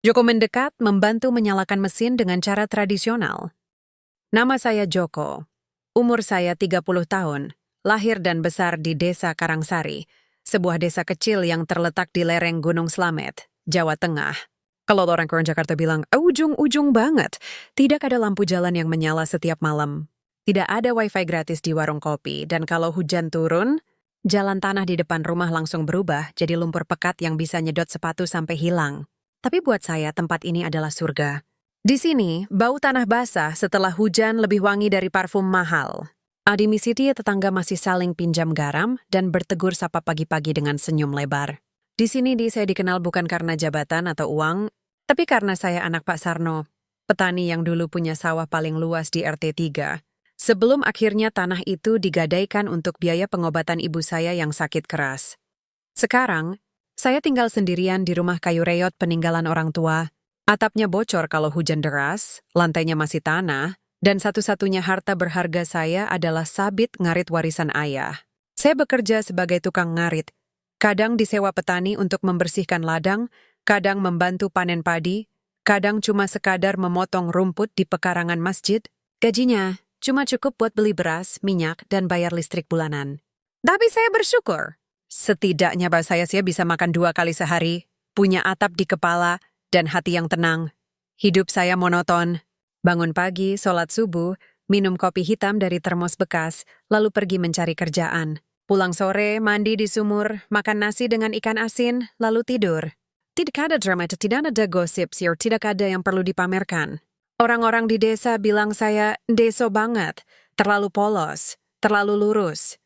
Joko mendekat membantu menyalakan mesin dengan cara tradisional. Nama saya Joko. Umur saya 30 tahun. Lahir dan besar di Desa Karangsari, sebuah desa kecil yang terletak di lereng Gunung Slamet, Jawa Tengah. Kalau orang Jakarta bilang, ujung-ujung banget. Tidak ada lampu jalan yang menyala setiap malam. Tidak ada wifi gratis di warung kopi. Dan kalau hujan turun, jalan tanah di depan rumah langsung berubah jadi lumpur pekat yang bisa nyedot sepatu sampai hilang. Tapi buat saya tempat ini adalah surga. Di sini, bau tanah basah setelah hujan lebih wangi dari parfum mahal. Di City tetangga masih saling pinjam garam dan bertegur sapa pagi-pagi dengan senyum lebar. Di sini saya dikenal bukan karena jabatan atau uang, tapi karena saya anak Pak Sarno, petani yang dulu punya sawah paling luas di RT 3. Sebelum akhirnya tanah itu digadaikan untuk biaya pengobatan ibu saya yang sakit keras. Sekarang, saya tinggal sendirian di rumah kayu reot peninggalan orang tua. Atapnya bocor kalau hujan deras, lantainya masih tanah, dan satu-satunya harta berharga saya adalah sabit ngarit warisan ayah. Saya bekerja sebagai tukang ngarit. Kadang disewa petani untuk membersihkan ladang, kadang membantu panen padi, kadang cuma sekadar memotong rumput di pekarangan masjid. Gajinya cuma cukup buat beli beras, minyak, dan bayar listrik bulanan. Tapi saya bersyukur. Setidaknya saya bisa makan 2 kali sehari, punya atap di kepala, dan hati yang tenang. Hidup saya monoton. Bangun pagi, sholat subuh, minum kopi hitam dari termos bekas, lalu pergi mencari kerjaan. Pulang sore, mandi di sumur, makan nasi dengan ikan asin, lalu tidur. Tidak ada drama, tidak ada gosip, tidak ada yang perlu dipamerkan. Orang-orang di desa bilang saya deso banget, terlalu polos, terlalu lurus.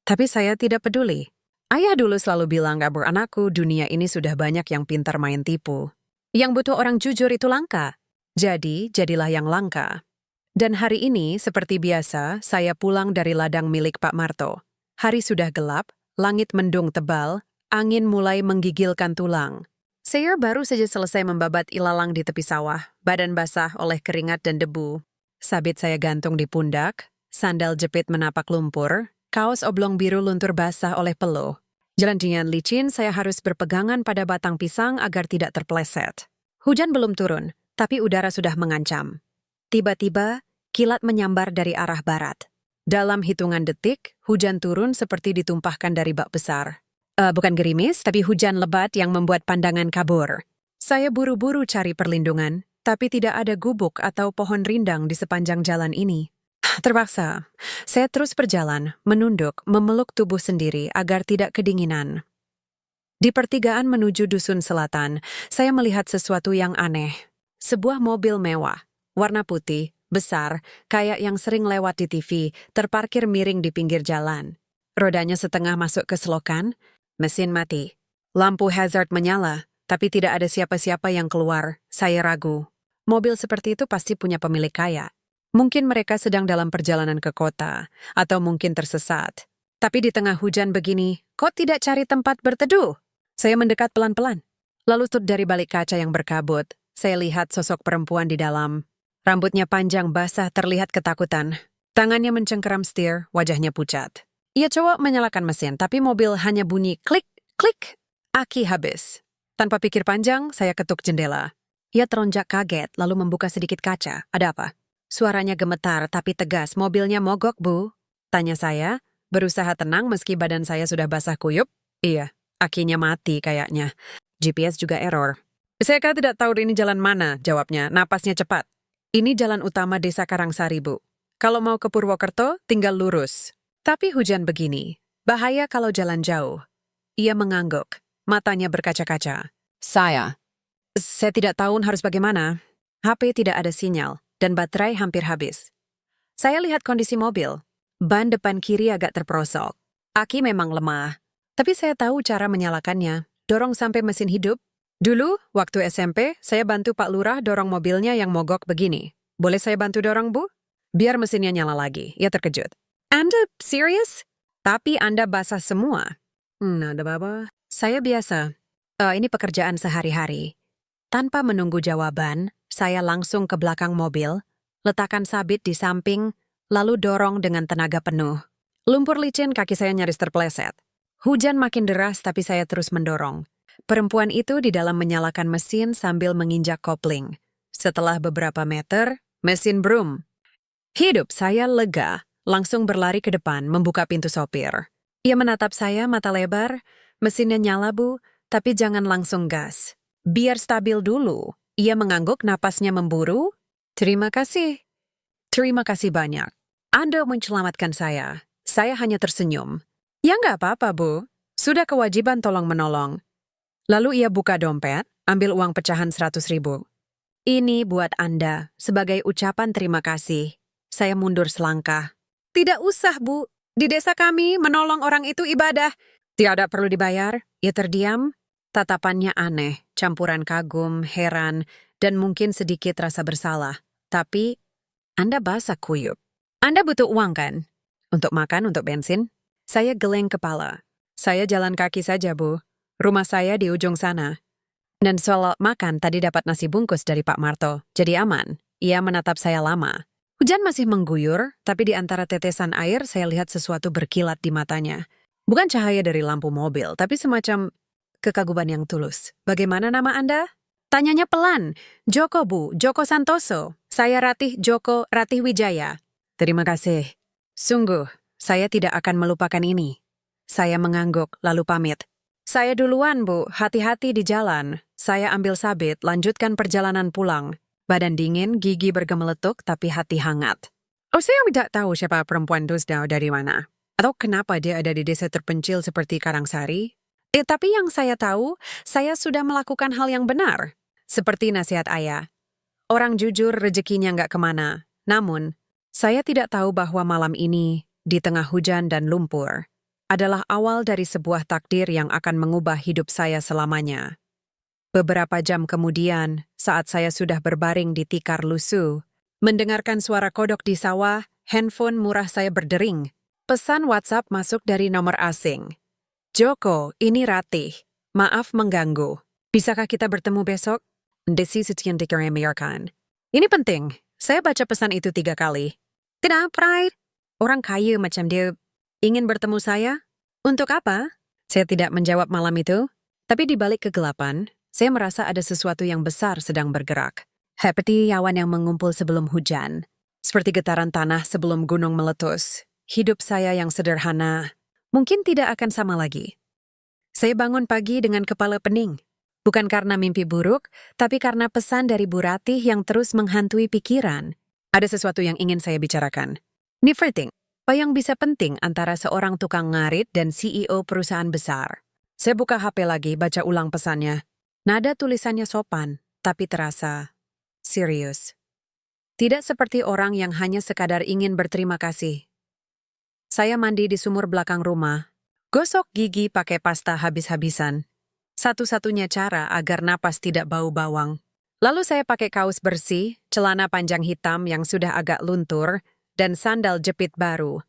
Tapi saya tidak peduli. Ayah dulu selalu bilang, anakku, dunia ini sudah banyak yang pintar main tipu. Yang butuh orang jujur itu langka. Jadi, jadilah yang langka. Dan hari ini, seperti biasa, saya pulang dari ladang milik Pak Marto. Hari sudah gelap, langit mendung tebal, angin mulai menggigilkan tulang. Saya baru saja selesai membabat ilalang di tepi sawah, badan basah oleh keringat dan debu. Sabit saya gantung di pundak, sandal jepit menapak lumpur, kaos oblong biru luntur basah oleh peluh. Jalan-jalan licin, saya harus berpegangan pada batang pisang agar tidak terpleset. Hujan belum turun, tapi udara sudah mengancam. Tiba-tiba, kilat menyambar dari arah barat. Dalam hitungan detik, hujan turun seperti ditumpahkan dari bak besar. Bukan gerimis, tapi hujan lebat yang membuat pandangan kabur. Saya buru-buru cari perlindungan, tapi tidak ada gubuk atau pohon rindang di sepanjang jalan ini. Terpaksa, saya terus berjalan, menunduk, memeluk tubuh sendiri agar tidak kedinginan. Di pertigaan menuju dusun selatan, saya melihat sesuatu yang aneh. Sebuah mobil mewah, warna putih, besar, kayak yang sering lewat di TV, terparkir miring di pinggir jalan. Rodanya setengah masuk ke selokan, mesin mati. Lampu hazard menyala, tapi tidak ada siapa-siapa yang keluar. Saya ragu. Mobil seperti itu pasti punya pemilik kaya. Mungkin mereka sedang dalam perjalanan ke kota, atau mungkin tersesat. Tapi di tengah hujan begini, kok tidak cari tempat berteduh? Saya mendekat pelan-pelan. Lalu dari balik kaca yang berkabut, saya lihat sosok perempuan di dalam. Rambutnya panjang basah terlihat ketakutan. Tangannya mencengkeram setir, wajahnya pucat. Ia coba menyalakan mesin, tapi mobil hanya bunyi klik, klik. Aki habis. Tanpa pikir panjang, saya ketuk jendela. Ia teronjak kaget, lalu membuka sedikit kaca. Ada apa? Suaranya gemetar tapi tegas. Mobilnya mogok, Bu? Tanya saya, berusaha tenang meski badan saya sudah basah kuyup. Iya. Akinya mati kayaknya. GPS juga error. Saya tidak tahu ini jalan mana, jawabnya. Napasnya cepat. Ini jalan utama desa Karangsari, Bu. Kalau mau ke Purwokerto, tinggal lurus. Tapi hujan begini. Bahaya kalau jalan jauh. Ia mengangguk. Matanya berkaca-kaca. Saya tidak tahu harus bagaimana. HP tidak ada sinyal, dan baterai hampir habis. Saya lihat kondisi mobil. Ban depan kiri agak terperosok. Aki memang lemah. Tapi saya tahu cara menyalakannya. Dorong sampai mesin hidup. Dulu, waktu SMP, saya bantu Pak Lurah dorong mobilnya yang mogok begini. Boleh saya bantu dorong, Bu? Biar mesinnya nyala lagi. Ia terkejut. Anda serius? Tapi Anda basah semua. Ada apa? Saya biasa. Ini pekerjaan sehari-hari. Tanpa menunggu jawaban, saya langsung ke belakang mobil, letakkan sabit di samping, lalu dorong dengan tenaga penuh. Lumpur licin kaki saya nyaris terpeleset. Hujan makin deras tapi saya terus mendorong. Perempuan itu di dalam menyalakan mesin sambil menginjak kopling. Setelah beberapa meter, mesin brum. Hidup saya lega, langsung berlari ke depan membuka pintu sopir. Ia menatap saya mata lebar, mesinnya nyala Bu, tapi jangan langsung gas. Biar stabil dulu. Ia mengangguk, napasnya memburu. Terima kasih. Terima kasih banyak. Anda menyelamatkan saya. Saya hanya tersenyum. Ya nggak apa-apa Bu, sudah kewajiban tolong-menolong. Lalu ia buka dompet, ambil uang pecahan 100.000. Ini buat Anda, sebagai ucapan terima kasih. Saya mundur selangkah. Tidak usah, Bu. Di desa kami, menolong orang itu ibadah. Tidak perlu dibayar. Ia terdiam. Tatapannya aneh, campuran kagum, heran, dan mungkin sedikit rasa bersalah. Tapi, Anda basah kuyup. Anda butuh uang kan? Untuk makan, untuk bensin? Saya geleng kepala. Saya jalan kaki saja, Bu. Rumah saya di ujung sana. Dan soal makan tadi dapat nasi bungkus dari Pak Marto, jadi aman. Ia menatap saya lama. Hujan masih mengguyur, tapi di antara tetesan air saya lihat sesuatu berkilat di matanya. Bukan cahaya dari lampu mobil, tapi semacam kekaguman yang tulus. Bagaimana nama Anda? Tanyanya pelan. Joko Bu, Joko Santoso. Saya Ratih Joko Ratih Wijaya. Terima kasih. Sungguh, saya tidak akan melupakan ini. Saya mengangguk, lalu pamit. Saya duluan, Bu. Hati-hati di jalan. Saya ambil sabit, lanjutkan perjalanan pulang. Badan dingin, gigi bergemeletuk, tapi hati hangat. Oh, saya tidak tahu siapa perempuan Dusdau dari mana. Atau kenapa dia ada di desa terpencil seperti Karangsari. Tapi yang saya tahu, saya sudah melakukan hal yang benar. Seperti nasihat ayah. Orang jujur rezekinya nggak kemana. Namun, saya tidak tahu bahwa malam ini, di tengah hujan dan lumpur, adalah awal dari sebuah takdir yang akan mengubah hidup saya selamanya. Beberapa jam kemudian, saat saya sudah berbaring di tikar lusuh, mendengarkan suara kodok di sawah, handphone murah saya berdering. Pesan WhatsApp masuk dari nomor asing. Joko, ini Ratih. Maaf mengganggu. Bisakah kita bertemu besok? Desi Setian Dikiremiarkan. Ini penting. Saya baca pesan itu 3 kali. Tidak, Pride. Orang kaya macam dia ingin bertemu saya? Untuk apa? Saya tidak menjawab malam itu. Tapi di balik kegelapan, saya merasa ada sesuatu yang besar sedang bergerak. Seperti awan yang mengumpul sebelum hujan. Seperti getaran tanah sebelum gunung meletus. Hidup saya yang sederhana mungkin tidak akan sama lagi. Saya bangun pagi dengan kepala pening. Bukan karena mimpi buruk, tapi karena pesan dari Bu Ratih yang terus menghantui pikiran. Ada sesuatu yang ingin saya bicarakan. Nifreting, apa yang bisa penting antara seorang tukang ngarit dan CEO perusahaan besar? Saya buka HP lagi, baca ulang pesannya. Nada tulisannya sopan, tapi terasa serius. Tidak seperti orang yang hanya sekadar ingin berterima kasih. Saya mandi di sumur belakang rumah. Gosok gigi pakai pasta habis-habisan. Satu-satunya cara agar napas tidak bau bawang. Lalu saya pakai kaos bersih, celana panjang hitam yang sudah agak luntur, dan sandal jepit baru.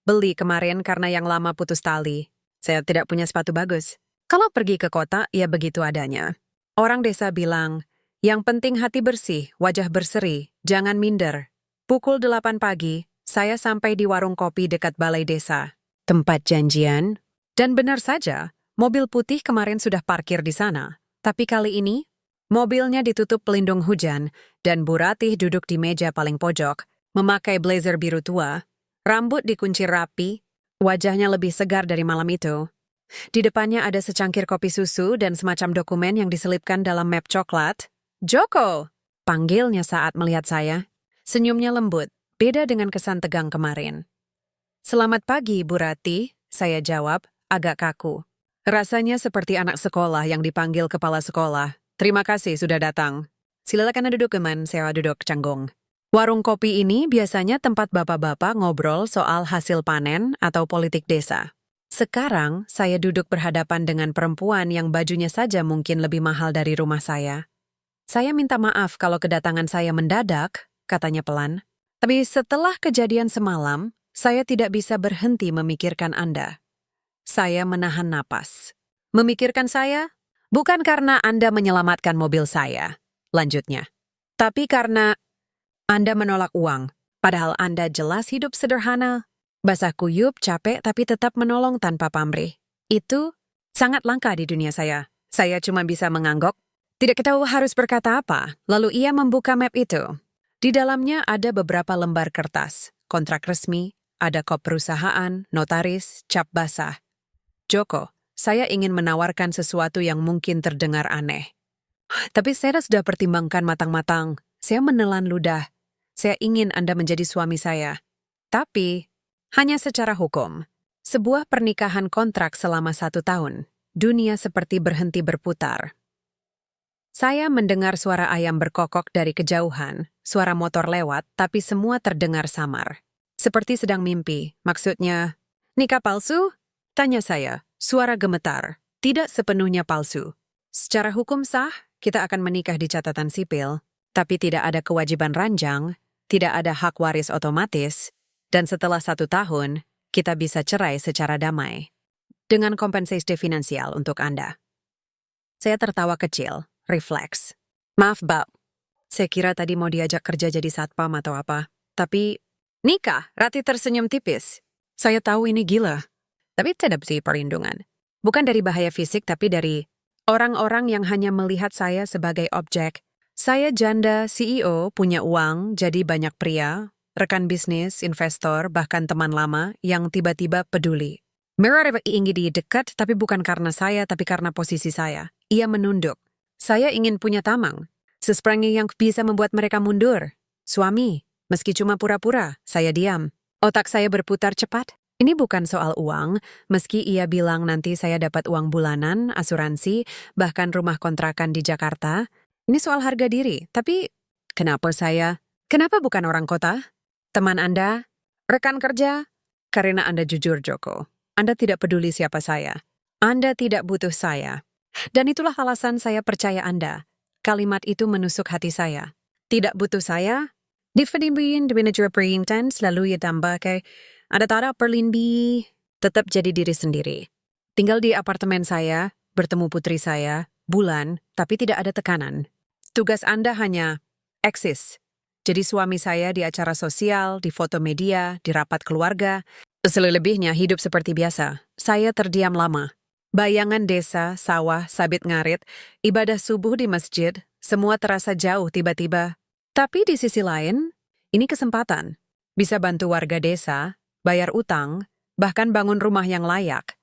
Beli kemarin karena yang lama putus tali. Saya tidak punya sepatu bagus. Kalau pergi ke kota, ya begitu adanya. Orang desa bilang, yang penting hati bersih, wajah berseri, jangan minder. Pukul 8 pagi, saya sampai di warung kopi dekat balai desa. Tempat janjian. Dan benar saja, mobil putih kemarin sudah parkir di sana. Tapi kali ini, mobilnya ditutup pelindung hujan, dan Bu Ratih duduk di meja paling pojok, memakai blazer biru tua, rambut dikunci rapi, wajahnya lebih segar dari malam itu. Di depannya ada secangkir kopi susu dan semacam dokumen yang diselipkan dalam map coklat. Joko! Panggilnya saat melihat saya. Senyumnya lembut, beda dengan kesan tegang kemarin. Selamat pagi, Bu Ratih, saya jawab, agak kaku. Rasanya seperti anak sekolah yang dipanggil kepala sekolah. Terima kasih sudah datang. Silakan duduk, teman, saya duduk canggung. Warung kopi ini biasanya tempat bapak-bapak ngobrol soal hasil panen atau politik desa. Sekarang, saya duduk berhadapan dengan perempuan yang bajunya saja mungkin lebih mahal dari rumah saya. Saya minta maaf kalau kedatangan saya mendadak, katanya pelan. Tapi setelah kejadian semalam, saya tidak bisa berhenti memikirkan Anda. Saya menahan napas. Memikirkan saya? Bukan karena Anda menyelamatkan mobil saya, lanjutnya. Tapi karena Anda menolak uang, padahal Anda jelas hidup sederhana. Basah kuyup, capek, tapi tetap menolong tanpa pamrih. Itu sangat langka di dunia saya. Saya cuma bisa mengangguk. Tidak tahu harus berkata apa. Lalu ia membuka map itu. Di dalamnya ada beberapa lembar kertas, kontrak resmi, ada kop perusahaan, notaris, cap basah. Joko, saya ingin menawarkan sesuatu yang mungkin terdengar aneh. Tapi saya sudah pertimbangkan matang-matang. Saya menelan ludah. Saya ingin Anda menjadi suami saya. Tapi, hanya secara hukum. Sebuah pernikahan kontrak selama 1 tahun. Dunia seperti berhenti berputar. Saya mendengar suara ayam berkokok dari kejauhan, suara motor lewat, tapi semua terdengar samar. Seperti sedang mimpi, maksudnya, nikah palsu? Tanya saya, suara gemetar, tidak sepenuhnya palsu. Secara hukum sah, kita akan menikah di catatan sipil, tapi tidak ada kewajiban ranjang, tidak ada hak waris otomatis, dan setelah 1 tahun, kita bisa cerai secara damai. Dengan kompensasi finansial untuk Anda. Saya tertawa kecil, refleks. Maaf, Bab. Saya kira tadi mau diajak kerja jadi satpam atau apa. Tapi, nikah, Rati tersenyum tipis. Saya tahu ini gila. Tapi tidak sih perlindungan. Bukan dari bahaya fisik, tapi dari orang-orang yang hanya melihat saya sebagai objek. Saya janda, CEO, punya uang, jadi banyak pria, rekan bisnis, investor, bahkan teman lama yang tiba-tiba peduli. Mereka ingin dekat, tapi bukan karena saya, tapi karena posisi saya. Ia menunduk. Saya ingin punya tamang. Seseorang yang bisa membuat mereka mundur. Suami. Meski cuma pura-pura, saya diam. Otak saya berputar cepat. Ini bukan soal uang, meski ia bilang nanti saya dapat uang bulanan, asuransi, bahkan rumah kontrakan di Jakarta. Ini soal harga diri, tapi kenapa saya? Kenapa bukan orang kota? Teman Anda? Rekan kerja? Karena Anda jujur, Joko. Anda tidak peduli siapa saya. Anda tidak butuh saya. Dan itulah alasan saya percaya Anda. Kalimat itu menusuk hati saya. Tidak butuh saya? Difadimbiin dengan perintan selalu ia tambah ke ada tara perlinbi. Tetap jadi diri sendiri. Tinggal di apartemen saya, bertemu putri saya, bulan, tapi tidak ada tekanan. Tugas Anda hanya eksis. Jadi suami saya di acara sosial, di foto media, di rapat keluarga. Selebihnya hidup seperti biasa. Saya terdiam lama. Bayangan desa, sawah, sabit ngarit, ibadah subuh di masjid, semua terasa jauh tiba-tiba. Tapi di sisi lain, ini kesempatan. Bisa bantu warga desa, bayar utang, bahkan bangun rumah yang layak.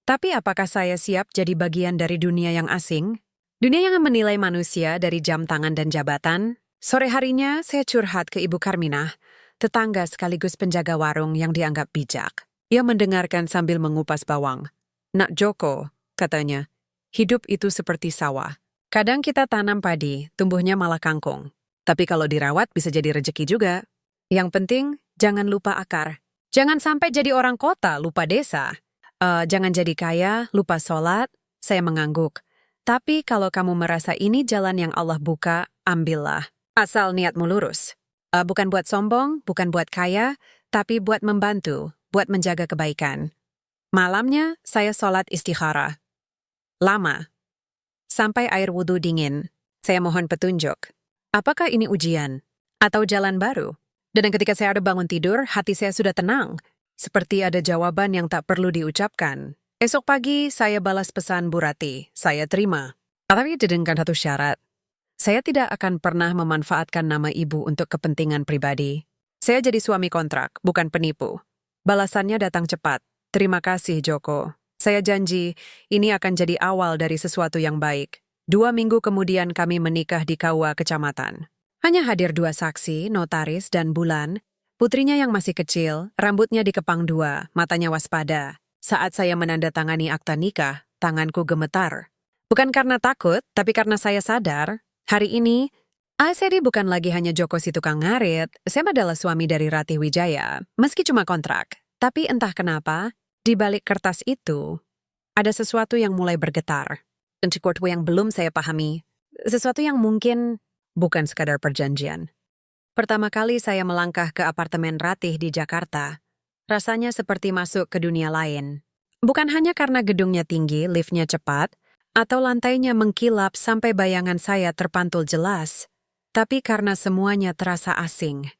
Tapi apakah saya siap jadi bagian dari dunia yang asing? Dunia yang menilai manusia dari jam tangan dan jabatan? Sore harinya saya curhat ke Ibu Karminah, tetangga sekaligus penjaga warung yang dianggap bijak. Ia mendengarkan sambil mengupas bawang. Nak Joko, katanya, hidup itu seperti sawah. Kadang kita tanam padi, tumbuhnya malah kangkung. Tapi kalau dirawat bisa jadi rejeki juga. Yang penting, jangan lupa akar. Jangan sampai jadi orang kota, lupa desa. Jangan jadi kaya, lupa sholat. Saya mengangguk. Tapi kalau kamu merasa ini jalan yang Allah buka, ambillah. Asal niatmu lurus. Bukan buat sombong, bukan buat kaya, tapi buat membantu, buat menjaga kebaikan. Malamnya, saya sholat istikharah. Lama. Sampai air wudhu dingin. Saya mohon petunjuk. Apakah ini ujian? Atau jalan baru? Dan ketika saya ada bangun tidur, hati saya sudah tenang. Seperti ada jawaban yang tak perlu diucapkan. Esok pagi, saya balas pesan Bu Rati. Saya terima. Tapi dengan satu syarat. Saya tidak akan pernah memanfaatkan nama ibu untuk kepentingan pribadi. Saya jadi suami kontrak, bukan penipu. Balasannya datang cepat. Terima kasih, Joko. Saya janji, ini akan jadi awal dari sesuatu yang baik. 2 minggu kemudian kami menikah di KUA Kecamatan. Hanya hadir 2 saksi, notaris dan Bulan. Putrinya yang masih kecil, rambutnya dikepang 2, matanya waspada. Saat saya menandatangani akta nikah, tanganku gemetar. Bukan karena takut, tapi karena saya sadar, hari ini, saya bukan lagi hanya Joko si tukang ngarit. Saya adalah suami dari Rati Wijaya, meski cuma kontrak. Tapi entah kenapa, di balik kertas itu, ada sesuatu yang mulai bergetar. Dan sesuatu yang belum saya pahami. Sesuatu yang mungkin bukan sekadar perjanjian. Pertama kali saya melangkah ke apartemen Ratih di Jakarta, rasanya seperti masuk ke dunia lain. Bukan hanya karena gedungnya tinggi, liftnya cepat, atau lantainya mengkilap sampai bayangan saya terpantul jelas, tapi karena semuanya terasa asing,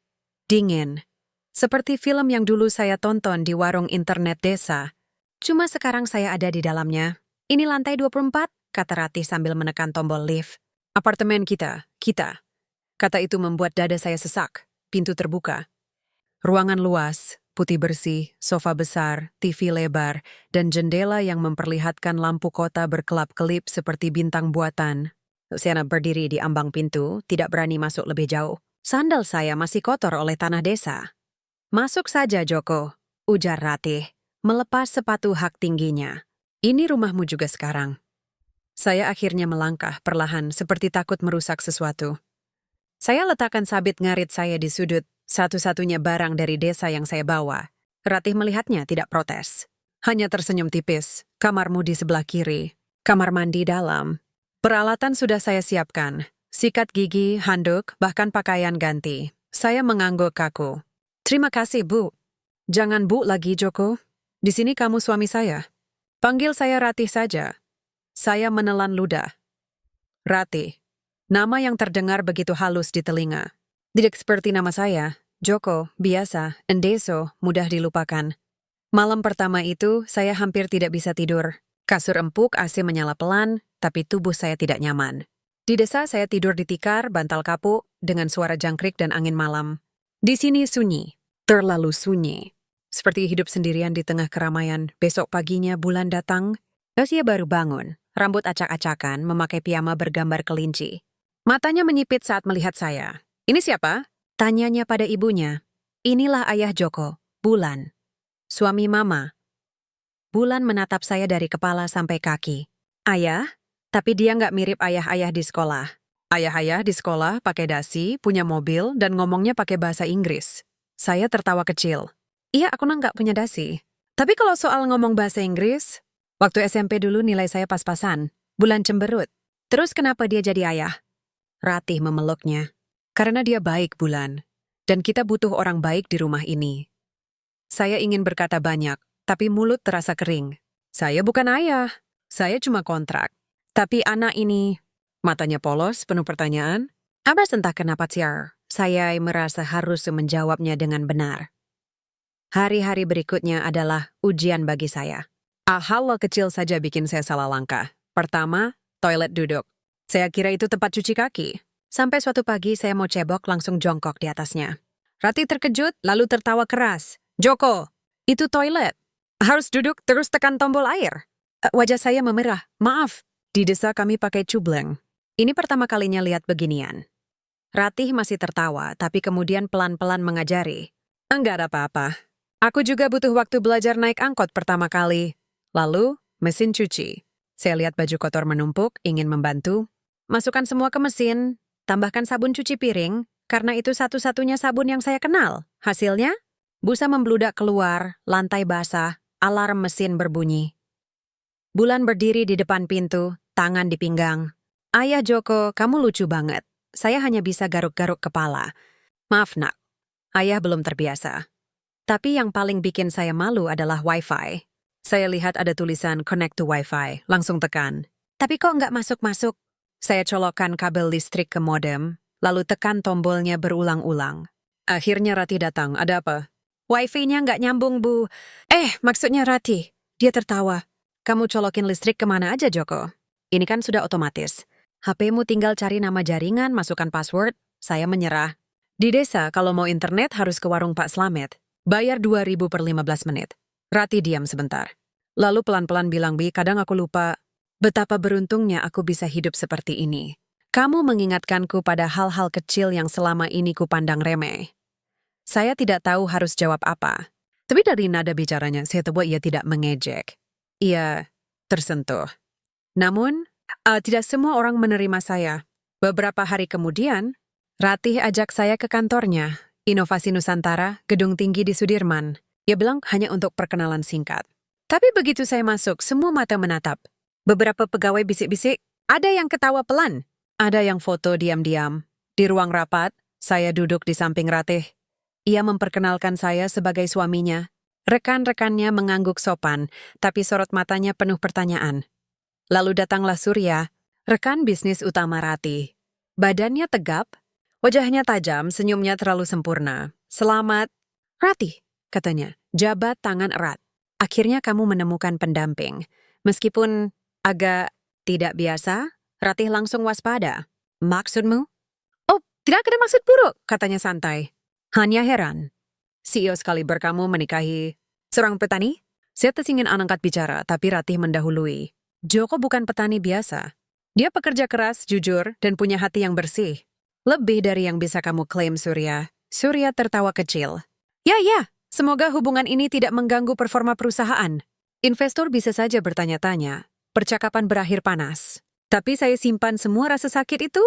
dingin, seperti film yang dulu saya tonton di warung internet desa. Cuma sekarang saya ada di dalamnya. Ini lantai 24, kata Ratih sambil menekan tombol lift. Apartemen kita. Kata itu membuat dada saya sesak. Pintu terbuka. Ruangan luas, putih bersih, sofa besar, TV lebar, dan jendela yang memperlihatkan lampu kota berkelap-kelip seperti bintang buatan. Luciana berdiri di ambang pintu, tidak berani masuk lebih jauh. Sandal saya masih kotor oleh tanah desa. Masuk saja, Joko, ujar Ratih, melepas sepatu hak tingginya. Ini rumahmu juga sekarang. Saya akhirnya melangkah perlahan seperti takut merusak sesuatu. Saya letakkan sabit ngarit saya di sudut, satu-satunya barang dari desa yang saya bawa. Ratih melihatnya tidak protes. Hanya tersenyum tipis. Kamarmu di sebelah kiri. Kamar mandi dalam. Peralatan sudah saya siapkan. Sikat gigi, handuk, bahkan pakaian ganti. Saya mengangguk kaku. Terima kasih, Bu. Jangan Bu lagi, Joko. Di sini kamu suami saya. Panggil saya Ratih saja. Saya menelan ludah. Ratih. Nama yang terdengar begitu halus di telinga. Tidak seperti nama saya, Joko, biasa, endeso, mudah dilupakan. Malam pertama itu, saya hampir tidak bisa tidur. Kasur empuk, AC menyala pelan, tapi tubuh saya tidak nyaman. Di desa saya tidur di tikar, bantal kapuk, dengan suara jangkrik dan angin malam. Di sini sunyi, terlalu sunyi. Seperti hidup sendirian di tengah keramaian. Besok paginya bulan datang. Saya baru bangun, rambut acak-acakan, memakai piyama bergambar kelinci. Matanya menyipit saat melihat saya. Ini siapa? Tanyanya pada ibunya. Inilah ayah Joko, Bulan. Suami Mama. Bulan menatap saya dari kepala sampai kaki. Ayah? Tapi dia nggak mirip ayah-ayah di sekolah. Ayah-ayah di sekolah pakai dasi, punya mobil, dan ngomongnya pakai bahasa Inggris. Saya tertawa kecil. Iya, aku nggak punya dasi. Tapi kalau soal ngomong bahasa Inggris, waktu SMP dulu nilai saya pas-pasan. Bulan cemberut. Terus kenapa dia jadi ayah? Ratih memeluknya. Karena dia baik, Bulan. Dan kita butuh orang baik di rumah ini. Saya ingin berkata banyak, tapi mulut terasa kering. Saya bukan ayah. Saya cuma kontrak. Tapi anak ini, matanya polos, penuh pertanyaan. Abas entah kenapa tiar, saya merasa harus menjawabnya dengan benar. Hari-hari berikutnya adalah ujian bagi saya. Hal kecil saja bikin saya salah langkah. Pertama, toilet duduk. Saya kira itu tempat cuci kaki. Sampai suatu pagi saya mau cebok langsung jongkok di atasnya. Ratih terkejut lalu tertawa keras. Joko, itu toilet. Harus duduk terus tekan tombol air. Wajah saya memerah. Maaf, di desa kami pakai cubleng. Ini pertama kalinya lihat beginian. Ratih masih tertawa tapi kemudian pelan-pelan mengajari. Enggak ada apa-apa. Aku juga butuh waktu belajar naik angkot pertama kali. Lalu, mesin cuci. Saya lihat baju kotor menumpuk, ingin membantu. Masukkan semua ke mesin, tambahkan sabun cuci piring, karena itu satu-satunya sabun yang saya kenal. Hasilnya, busa membludak keluar, lantai basah, alarm mesin berbunyi. Bulan berdiri di depan pintu, tangan di pinggang. Ayah Joko, kamu lucu banget. Saya hanya bisa garuk-garuk kepala. Maaf nak, ayah belum terbiasa. Tapi yang paling bikin saya malu adalah Wi-Fi. Saya lihat ada tulisan connect to Wi-Fi, langsung tekan. Tapi kok nggak masuk-masuk? Saya colokkan kabel listrik ke modem, lalu tekan tombolnya berulang-ulang. Akhirnya Ratih datang. Ada apa? Wi-Fi-nya nggak nyambung, Bu. Maksudnya Ratih. Dia tertawa. Kamu colokin listrik kemana aja, Joko? Ini kan sudah otomatis. HP-mu tinggal cari nama jaringan, masukkan password. Saya menyerah. Di desa, kalau mau internet harus ke warung Pak Slamet. Bayar 2.000 per 15 menit. Ratih diam sebentar. Lalu pelan-pelan bilang, Bi, kadang aku lupa. Betapa beruntungnya aku bisa hidup seperti ini. Kamu mengingatkanku pada hal-hal kecil yang selama ini kupandang remeh. Saya tidak tahu harus jawab apa. Tapi dari nada bicaranya, saya tahu ia tidak mengejek. Ia tersentuh. Namun, tidak semua orang menerima saya. Beberapa hari kemudian, Ratih ajak saya ke kantornya, Inovasi Nusantara, gedung tinggi di Sudirman. Ia bilang hanya untuk perkenalan singkat. Tapi begitu saya masuk, semua mata menatap. Beberapa pegawai bisik-bisik, ada yang ketawa pelan, ada yang foto diam-diam. Di ruang rapat, saya duduk di samping Ratih. Ia memperkenalkan saya sebagai suaminya. Rekan-rekannya mengangguk sopan, tapi sorot matanya penuh pertanyaan. Lalu datanglah Surya, rekan bisnis utama Ratih. Badannya tegap, wajahnya tajam, senyumnya terlalu sempurna. Selamat, Ratih, katanya, jabat tangan erat. Akhirnya kamu menemukan pendamping. Meskipun agak Tidak biasa? Ratih langsung waspada. Maksudmu? Oh, tidak ada maksud buruk, katanya santai. Hanya heran. CEO sekali berkamu menikahi seorang petani? Saya tersingin angkat bicara, tapi Ratih mendahului. Joko bukan petani biasa. Dia pekerja keras, jujur, dan punya hati yang bersih. Lebih dari yang bisa kamu klaim, Surya. Surya tertawa kecil. Ya, semoga hubungan ini tidak mengganggu performa perusahaan. Investor bisa saja bertanya-tanya. Percakapan berakhir panas. Tapi saya simpan semua rasa sakit itu.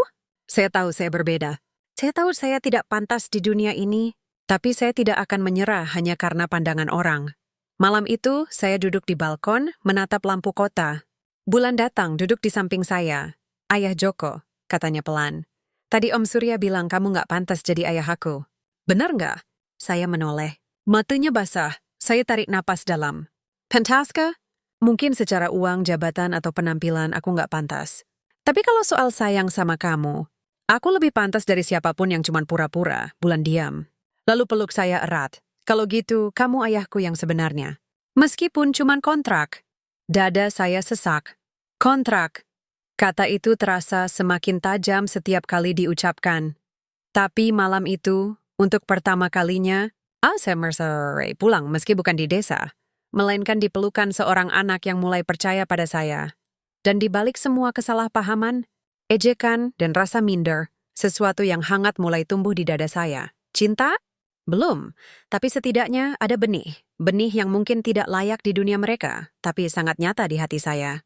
Saya tahu saya berbeda. Saya tahu saya tidak pantas di dunia ini, tapi saya tidak akan menyerah hanya karena pandangan orang. Malam itu, saya duduk di balkon, menatap lampu kota. Bulan datang duduk di samping saya. Ayah Joko, katanya pelan. Tadi Om Surya bilang kamu nggak pantas jadi ayah aku. Benar nggak? Saya menoleh. Matanya basah. Saya tarik napas dalam. Pantas kah? Mungkin secara uang, jabatan, atau penampilan aku nggak pantas. Tapi kalau soal sayang sama kamu, aku lebih pantas dari siapapun yang cuma pura-pura, Bulan diam. Lalu peluk saya erat. Kalau gitu, kamu ayahku yang sebenarnya. Meskipun cuma kontrak. Dada saya sesak. Kontrak. Kata itu terasa semakin tajam setiap kali diucapkan. Tapi malam itu, untuk pertama kalinya, saya merasa pulang meski bukan di desa. Melainkan dipelukan seorang anak yang mulai percaya pada saya. Dan di balik semua kesalahpahaman, ejekan, dan rasa minder, sesuatu yang hangat mulai tumbuh di dada saya. Cinta? Belum, tapi setidaknya ada benih. Benih yang mungkin tidak layak di dunia mereka, tapi sangat nyata di hati saya.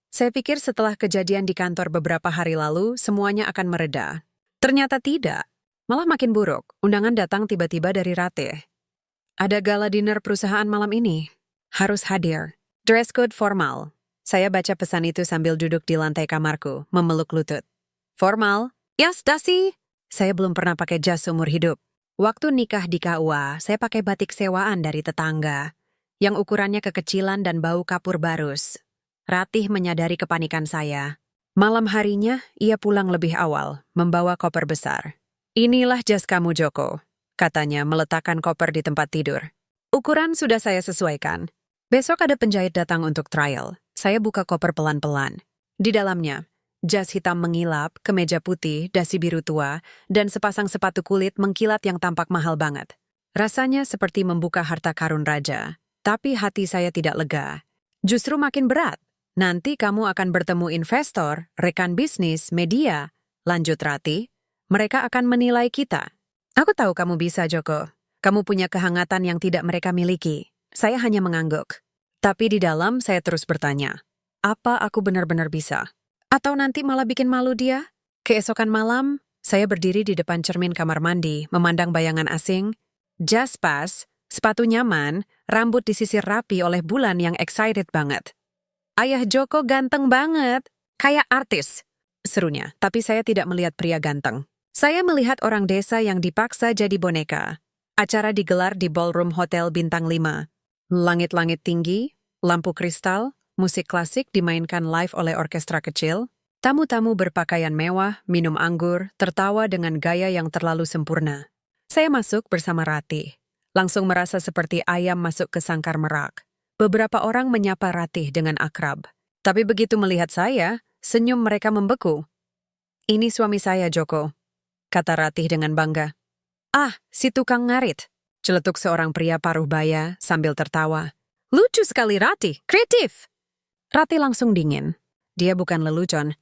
Saya pikir setelah kejadian di kantor beberapa hari lalu, semuanya akan mereda. Ternyata tidak. Malah makin buruk. Undangan datang tiba-tiba dari Ratih. Ada gala dinner perusahaan malam ini. Harus hadir. Dress code formal. Saya baca pesan itu sambil duduk di lantai kamarku, memeluk lutut. Formal? Yes, dasi. Saya belum pernah pakai jas seumur hidup. Waktu nikah di KUA, saya pakai batik sewaan dari tetangga, yang ukurannya kekecilan dan bau kapur barus. Ratih menyadari kepanikan saya. Malam harinya, ia pulang lebih awal, membawa koper besar. Inilah jas kamu, Joko, katanya meletakkan koper di tempat tidur. Ukuran sudah saya sesuaikan. Besok ada penjahit datang untuk trial. Saya buka koper pelan-pelan. Di dalamnya, jas hitam mengilap, kemeja putih, dasi biru tua, dan sepasang sepatu kulit mengkilat yang tampak mahal banget. Rasanya seperti membuka harta karun raja, tapi hati saya tidak lega. Justru makin berat. Nanti kamu akan bertemu investor, rekan bisnis, media. Lanjut Ratih, mereka akan menilai kita. Aku tahu kamu bisa, Joko. Kamu punya kehangatan yang tidak mereka miliki. Saya hanya mengangguk. Tapi di dalam saya terus bertanya, apa aku benar-benar bisa? Atau nanti malah bikin malu dia? Keesokan malam, saya berdiri di depan cermin kamar mandi, memandang bayangan asing. Jas pas, sepatu nyaman, rambut disisir rapi oleh Bulan yang excited banget. Ayah Joko ganteng banget, kayak artis, serunya. Tapi saya tidak melihat pria ganteng. Saya melihat orang desa yang dipaksa jadi boneka. Acara digelar di ballroom hotel bintang 5. Langit-langit tinggi, lampu kristal, musik klasik dimainkan live oleh orkestra kecil, tamu-tamu berpakaian mewah, minum anggur, tertawa dengan gaya yang terlalu sempurna. Saya masuk bersama Ratih, langsung merasa seperti ayam masuk ke sangkar merak. Beberapa orang menyapa Ratih dengan akrab, tapi begitu melihat saya, senyum mereka membeku. Ini suami saya, Joko, kata Ratih dengan bangga. Ah, si tukang ngarit, celetuk seorang pria paruh baya sambil tertawa. Lucu sekali Ratih, kreatif. Ratih langsung dingin. Dia bukan lelucon.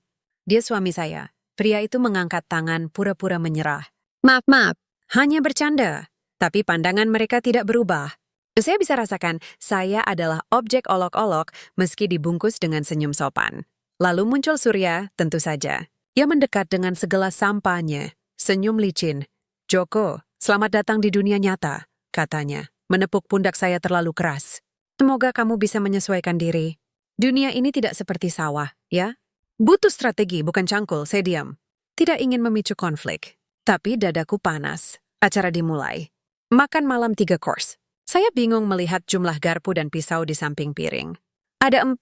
Dia suami saya. Pria itu mengangkat tangan pura-pura menyerah. Maaf, hanya bercanda. Tapi pandangan mereka tidak berubah. Saya bisa rasakan saya adalah objek olok-olok meski dibungkus dengan senyum sopan. Lalu muncul Surya, tentu saja. Ia mendekat dengan segelas sampahnya. Senyum licin. Joko, selamat datang di dunia nyata, katanya. Menepuk pundak saya terlalu keras. Semoga kamu bisa menyesuaikan diri. Dunia ini tidak seperti sawah, ya? Butuh strategi, bukan cangkul, saya diam. Tidak ingin memicu konflik. Tapi dadaku panas. Acara dimulai. Makan malam 3 course. Saya bingung melihat jumlah garpu dan pisau di samping piring. Ada 4,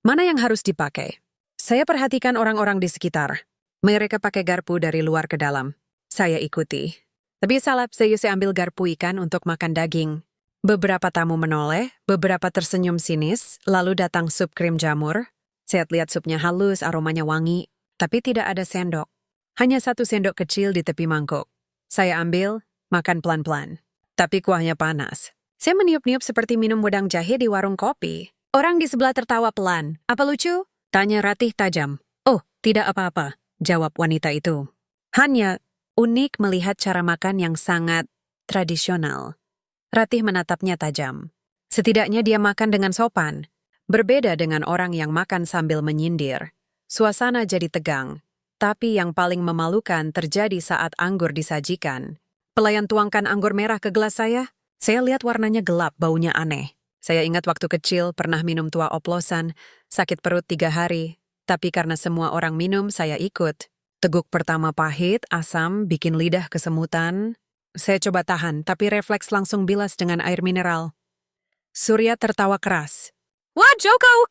mana yang harus dipakai? Saya perhatikan orang-orang di sekitar. Mereka pakai garpu dari luar ke dalam. Saya ikuti. Tapi saya ambil garpu ikan untuk makan daging. Beberapa tamu menoleh, beberapa tersenyum sinis, lalu datang sup krim jamur. Saya lihat supnya halus, aromanya wangi, tapi tidak ada sendok. Hanya 1 sendok kecil di tepi mangkuk. Saya ambil, makan pelan-pelan. Tapi kuahnya panas. Saya meniup-niup seperti minum wedang jahe di warung kopi. Orang di sebelah tertawa pelan. Apa lucu? Tanya Ratih tajam. Oh, tidak apa-apa, jawab wanita itu. Hanya unik melihat cara makan yang sangat tradisional. Ratih menatapnya tajam. Setidaknya dia makan dengan sopan. Berbeda dengan orang yang makan sambil menyindir. Suasana jadi tegang. Tapi yang paling memalukan terjadi saat anggur disajikan. Pelayan tuangkan anggur merah ke gelas saya. Saya lihat warnanya gelap, baunya aneh. Saya ingat waktu kecil pernah minum tua oplosan, sakit perut 3 hari. Tapi karena semua orang minum, saya ikut. Teguk pertama pahit, asam, bikin lidah kesemutan. Saya coba tahan, tapi refleks langsung bilas dengan air mineral. Surya tertawa keras. Wah, Joko!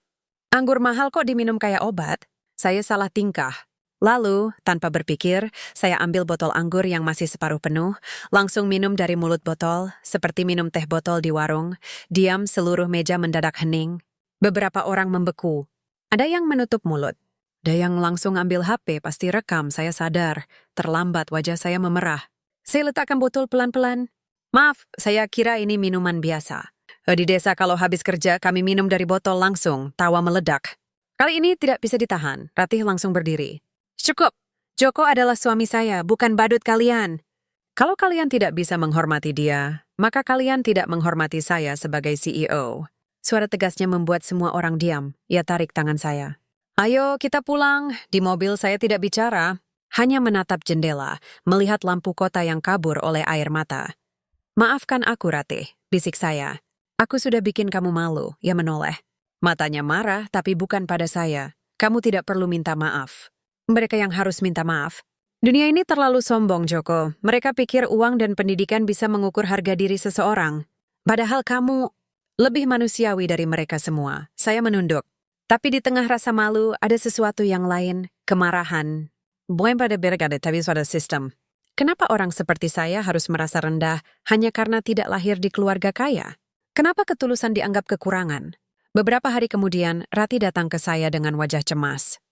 Anggur mahal kok diminum kayak obat? Saya salah tingkah. Lalu, tanpa berpikir, saya ambil botol anggur yang masih separuh penuh, langsung minum dari mulut botol, seperti minum teh botol di warung. Diam, seluruh meja mendadak hening. Beberapa orang membeku. Ada yang menutup mulut. Ada yang langsung ambil HP, pasti rekam, saya sadar. Terlambat, wajah saya memerah. Saya letakkan botol pelan-pelan. Maaf, saya kira ini minuman biasa. Di desa kalau habis kerja, kami minum dari botol langsung, tawa meledak. Kali ini tidak bisa ditahan, Ratih langsung berdiri. Cukup, Joko adalah suami saya, bukan badut kalian. Kalau kalian tidak bisa menghormati dia, maka kalian tidak menghormati saya sebagai CEO. Suara tegasnya membuat semua orang diam. Ia tarik tangan saya. Ayo kita pulang. Di mobil saya tidak bicara. Hanya menatap jendela, melihat lampu kota yang kabur oleh air mata. Maafkan aku, Ratih, bisik saya. Aku sudah bikin kamu malu, ia menoleh. Matanya marah, tapi bukan pada saya. Kamu tidak perlu minta maaf. Mereka yang harus minta maaf. Dunia ini terlalu sombong, Joko. Mereka pikir uang dan pendidikan bisa mengukur harga diri seseorang. Padahal kamu lebih manusiawi dari mereka semua. Saya menunduk. Tapi di tengah rasa malu, ada sesuatu yang lain, kemarahan. Bukan pada bergada, tapi pada sistem. Kenapa orang seperti saya harus merasa rendah hanya karena tidak lahir di keluarga kaya? Kenapa ketulusan dianggap kekurangan? Beberapa hari kemudian, Ratih datang ke saya dengan wajah cemas.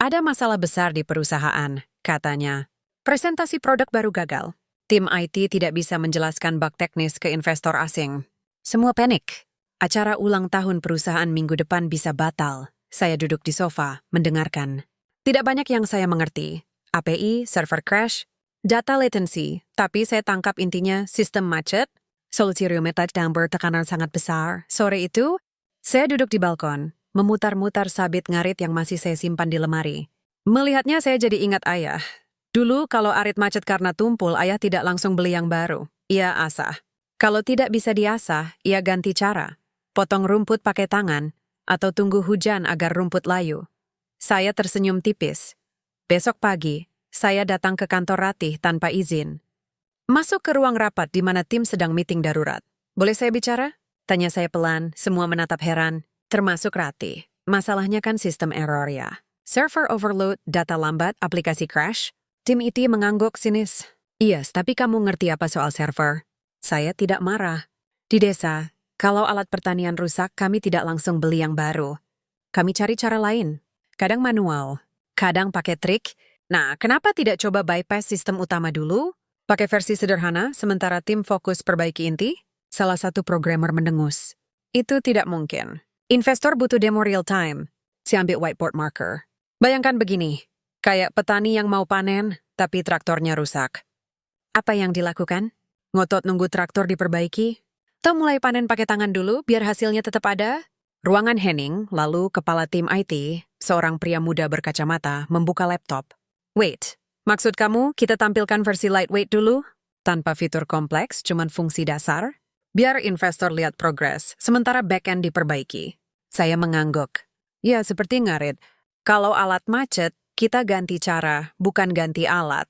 Ada masalah besar di perusahaan, katanya. Presentasi produk baru gagal. Tim IT tidak bisa menjelaskan bug teknis ke investor asing. Semua panik. Acara ulang tahun perusahaan minggu depan bisa batal. Saya duduk di sofa, mendengarkan. Tidak banyak yang saya mengerti. API, server crash, data latency. Tapi saya tangkap intinya sistem macet, solusi rumit dan bertekanan sangat besar. Sore itu, saya duduk di balkon. Memutar-mutar sabit ngarit yang masih saya simpan di lemari. Melihatnya saya jadi ingat ayah. Dulu kalau arit macet karena tumpul, ayah tidak langsung beli yang baru. Ia asah. Kalau tidak bisa diasah, ia ganti cara. Potong rumput pakai tangan, atau tunggu hujan agar rumput layu. Saya tersenyum tipis. Besok pagi, saya datang ke kantor Ratih tanpa izin. Masuk ke ruang rapat di mana tim sedang meeting darurat. Boleh saya bicara? Tanya saya pelan, semua menatap heran. Termasuk Ratih. Masalahnya kan sistem error ya. Server overload, data lambat, aplikasi crash. Tim IT mengangguk sinis. Yes, tapi kamu ngerti apa soal server? Saya tidak marah. Di desa, kalau alat pertanian rusak, kami tidak langsung beli yang baru. Kami cari cara lain. Kadang manual, kadang pakai trik. Nah, kenapa tidak coba bypass sistem utama dulu? Pakai versi sederhana, sementara tim fokus perbaiki inti? Salah satu programmer mendengus. Itu tidak mungkin. Investor butuh demo real time. Saya ambil whiteboard marker. Bayangkan begini, kayak petani yang mau panen, tapi traktornya rusak. Apa yang dilakukan? Ngotot nunggu traktor diperbaiki? Atau mulai panen pakai tangan dulu biar hasilnya tetap ada? Ruangan hening, lalu kepala tim IT, seorang pria muda berkacamata, membuka laptop. Wait, maksud kamu kita tampilkan versi lightweight dulu? Tanpa fitur kompleks, cuman fungsi dasar? Biar investor lihat progres, sementara back-end diperbaiki. Saya mengangguk. Ya, seperti ngarit. Kalau alat macet, kita ganti cara, bukan ganti alat.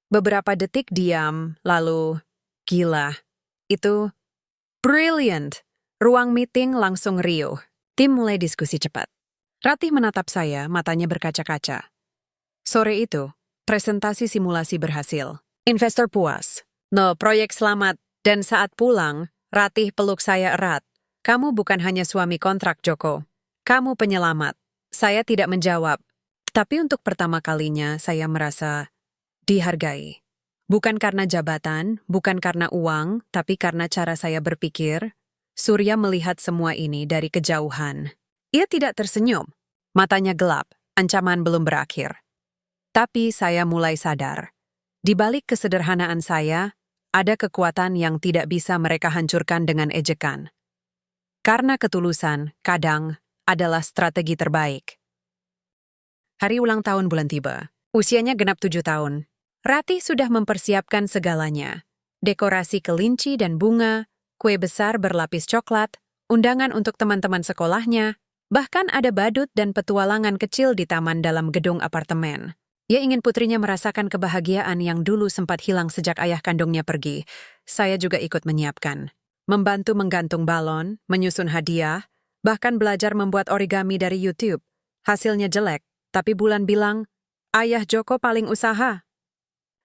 Beberapa detik diam, lalu... Gila. Itu... brilliant. Ruang meeting langsung riuh. Tim mulai diskusi cepat. Ratih menatap saya, matanya berkaca-kaca. Sore itu, presentasi simulasi berhasil. Investor puas. No, proyek selamat. Dan saat pulang, Ratih peluk saya erat. Kamu bukan hanya suami kontrak, Joko. Kamu penyelamat. Saya tidak menjawab. Tapi untuk pertama kalinya saya merasa dihargai. Bukan karena jabatan, bukan karena uang, tapi karena cara saya berpikir. Surya melihat semua ini dari kejauhan. Ia tidak tersenyum. Matanya gelap, ancaman belum berakhir. Tapi saya mulai sadar. Di balik kesederhanaan saya, ada kekuatan yang tidak bisa mereka hancurkan dengan ejekan. Karena ketulusan, kadang, adalah strategi terbaik. Hari ulang tahun bulan tiba. Usianya genap 7 tahun. Ratih sudah mempersiapkan segalanya. Dekorasi kelinci dan bunga, kue besar berlapis coklat, undangan untuk teman-teman sekolahnya, bahkan ada badut dan petualangan kecil di taman dalam gedung apartemen. Ia ingin putrinya merasakan kebahagiaan yang dulu sempat hilang sejak ayah kandungnya pergi. Saya juga ikut menyiapkan. Membantu menggantung balon, menyusun hadiah, bahkan belajar membuat origami dari YouTube. Hasilnya jelek, tapi Bulan bilang, "Ayah Joko paling usaha."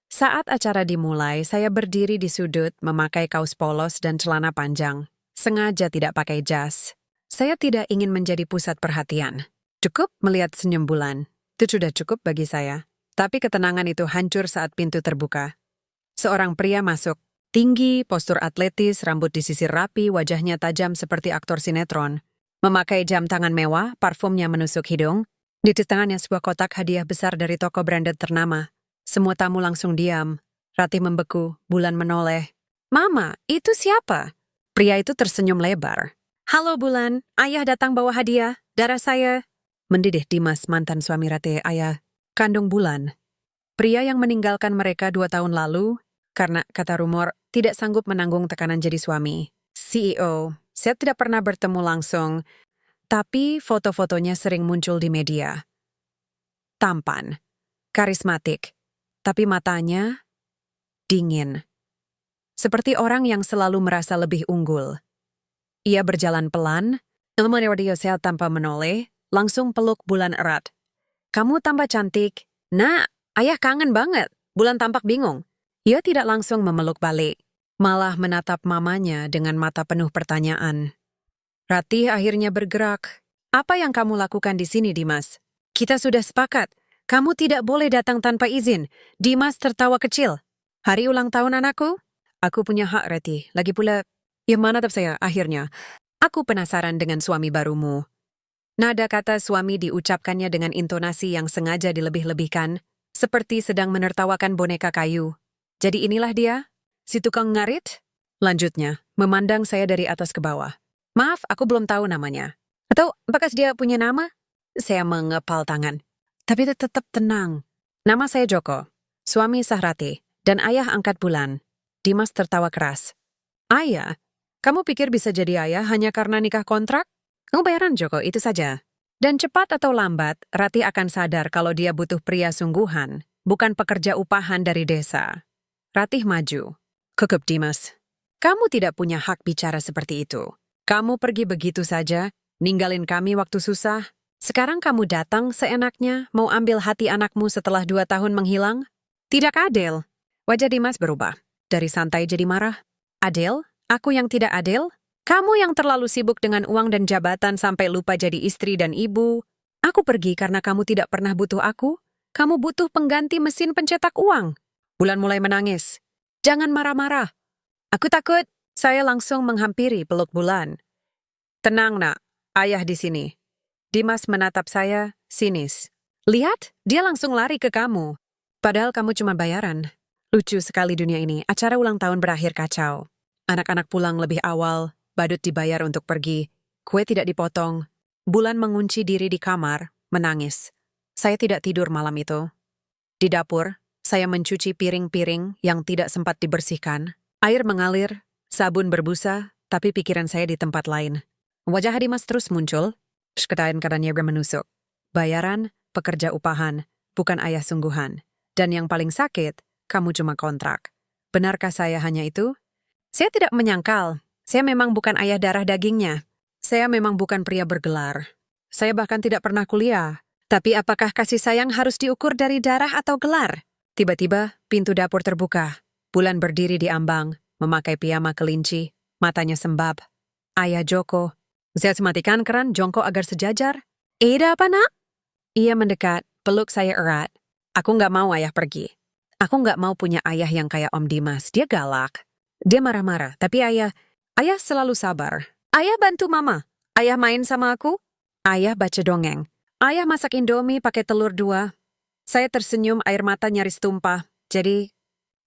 Saat acara dimulai, saya berdiri di sudut memakai kaos polos dan celana panjang. Sengaja tidak pakai jas. Saya tidak ingin menjadi pusat perhatian. Cukup melihat senyum Bulan. Itu sudah cukup bagi saya. Tapi ketenangan itu hancur saat pintu terbuka. Seorang pria masuk. Tinggi, postur atletis, rambut disisir rapi, wajahnya tajam seperti aktor sinetron. Memakai jam tangan mewah, parfumnya menusuk hidung. Di tangannya sebuah kotak hadiah besar dari toko branded ternama. Semua tamu langsung diam. Ratih membeku, Bulan menoleh. "Mama, itu siapa?" Pria itu tersenyum lebar. "Halo Bulan, ayah datang bawa hadiah. Darah saya." Mendidih Dimas, mantan suami Ratih, ayah kandung Bulan. Pria yang meninggalkan mereka 2 tahun lalu, karena, kata rumor, tidak sanggup menanggung tekanan jadi suami. CEO, saya tidak pernah bertemu langsung, tapi foto-fotonya sering muncul di media. Tampan, karismatik, tapi matanya dingin. Seperti orang yang selalu merasa lebih unggul. Ia berjalan pelan, ilmu radio sehat tanpa menoleh, langsung peluk Bulan erat. "Kamu tambah cantik." "Nak, ayah kangen banget." Bulan tampak bingung. Ia tidak langsung memeluk balik, malah menatap mamanya dengan mata penuh pertanyaan. Ratih akhirnya bergerak. "Apa yang kamu lakukan di sini, Dimas?" "Kita sudah sepakat. Kamu tidak boleh datang tanpa izin." Dimas tertawa kecil. "Hari ulang tahun anakku? Aku punya hak, Ratih. Lagi pula, ya menatap saya akhirnya. Aku penasaran dengan suami barumu." Nada kata suami diucapkannya dengan intonasi yang sengaja dilebih-lebihkan, seperti sedang menertawakan boneka kayu. "Jadi inilah dia? Si tukang ngarit?" Lanjutnya, memandang saya dari atas ke bawah. "Maaf, aku belum tahu namanya. Atau apakah dia punya nama?" Saya mengepal tangan. Tapi tetap tenang. "Nama saya Joko, suami sah Ratih, dan ayah angkat Bulan." Dimas tertawa keras. "Ayah? Kamu pikir bisa jadi ayah hanya karena nikah kontrak? Kamu bayaran Joko, itu saja." Dan cepat atau lambat, Ratih akan sadar kalau dia butuh pria sungguhan, bukan pekerja upahan dari desa. Ratih maju. "Cukup, Dimas. Kamu tidak punya hak bicara seperti itu. Kamu pergi begitu saja, ninggalin kami waktu susah. Sekarang kamu datang seenaknya, mau ambil hati anakmu setelah 2 tahun menghilang? Tidak adil." Wajah Dimas berubah. Dari santai jadi marah. "Adil? Aku yang tidak adil? Kamu yang terlalu sibuk dengan uang dan jabatan sampai lupa jadi istri dan ibu. Aku pergi karena kamu tidak pernah butuh aku. Kamu butuh pengganti mesin pencetak uang." Bulan mulai menangis. "Jangan marah-marah." "Aku takut." Saya langsung menghampiri peluk Bulan. "Tenang, Nak. Ayah di sini." Dimas menatap saya, sinis. "Lihat, dia langsung lari ke kamu. Padahal kamu cuma bayaran." Lucu sekali dunia ini. Acara ulang tahun berakhir kacau. Anak-anak pulang lebih awal. Badut dibayar untuk pergi. Kue tidak dipotong. Bulan mengunci diri di kamar, menangis. Saya tidak tidur malam itu. Di dapur, saya mencuci piring-piring yang tidak sempat dibersihkan. Air mengalir, sabun berbusa, tapi pikiran saya di tempat lain. Wajah Dimas terus muncul. Kadang-kadangnya menusuk. Bayaran, pekerja upahan, bukan ayah sungguhan. Dan yang paling sakit, kamu cuma kontrak. Benarkah saya hanya itu? Saya tidak menyangkal. Saya memang bukan ayah darah dagingnya. Saya memang bukan pria bergelar. Saya bahkan tidak pernah kuliah. Tapi apakah kasih sayang harus diukur dari darah atau gelar? Tiba-tiba, pintu dapur terbuka. Bulan berdiri di ambang, memakai piyama kelinci, matanya sembab. "Ayah Joko." Saya sematikan keran jongkok agar sejajar. "Ada apa, Nak?" Ia mendekat, peluk saya erat. Aku nggak mau ayah pergi. Aku nggak mau punya ayah yang kayak Om Dimas. Dia galak. Dia marah-marah. Tapi ayah selalu sabar. Ayah bantu mama. Ayah main sama aku. Ayah baca dongeng. Ayah masak Indomie pakai telur 2. Saya tersenyum, air mata nyaris tumpah. Jadi,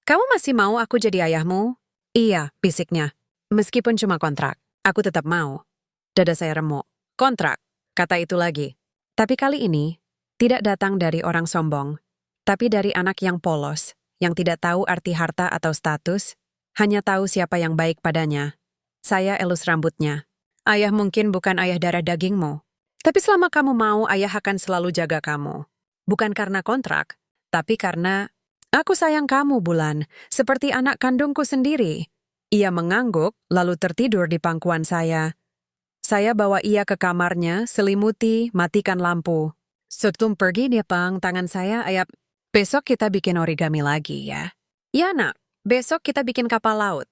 kamu masih mau aku jadi ayahmu? Iya, bisiknya. Meskipun cuma kontrak, aku tetap mau. Dada saya remuk. Kontrak, kata itu lagi. Tapi kali ini, tidak datang dari orang sombong, tapi dari anak yang polos, yang tidak tahu arti harta atau status, hanya tahu siapa yang baik padanya. Saya elus rambutnya. Ayah mungkin bukan ayah darah dagingmu. Tapi selama kamu mau, ayah akan selalu jaga kamu. Bukan karena kontrak, tapi karena aku sayang kamu, Bulan, seperti anak kandungku sendiri. Ia mengangguk, lalu tertidur di pangkuan saya. Saya bawa ia ke kamarnya, selimuti, matikan lampu. Sebelum pergi dia pegang tangan saya, ayah, besok kita bikin origami lagi ya. Ya nak, besok kita bikin kapal laut.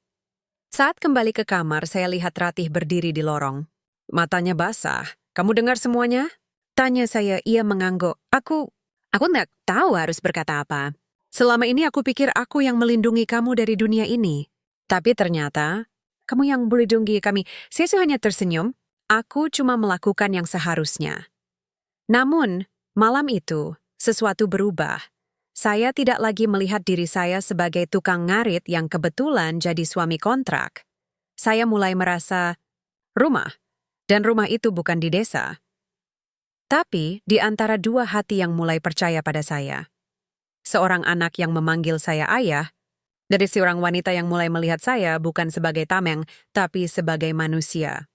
Saat kembali ke kamar, saya lihat Ratih berdiri di lorong. Matanya basah. Kamu dengar semuanya? Tanya saya, ia mengangguk. Aku nggak tahu harus berkata apa. Selama ini aku pikir aku yang melindungi kamu dari dunia ini. Tapi ternyata, kamu yang melindungi kami. Saya hanya tersenyum. Aku cuma melakukan yang seharusnya. Namun, malam itu, sesuatu berubah. Saya tidak lagi melihat diri saya sebagai tukang ngarit yang kebetulan jadi suami kontrak. Saya mulai merasa rumah, dan rumah itu bukan di desa. Tapi di antara dua hati yang mulai percaya pada saya. Seorang anak yang memanggil saya ayah, dari seorang wanita yang mulai melihat saya bukan sebagai tameng, tapi sebagai manusia.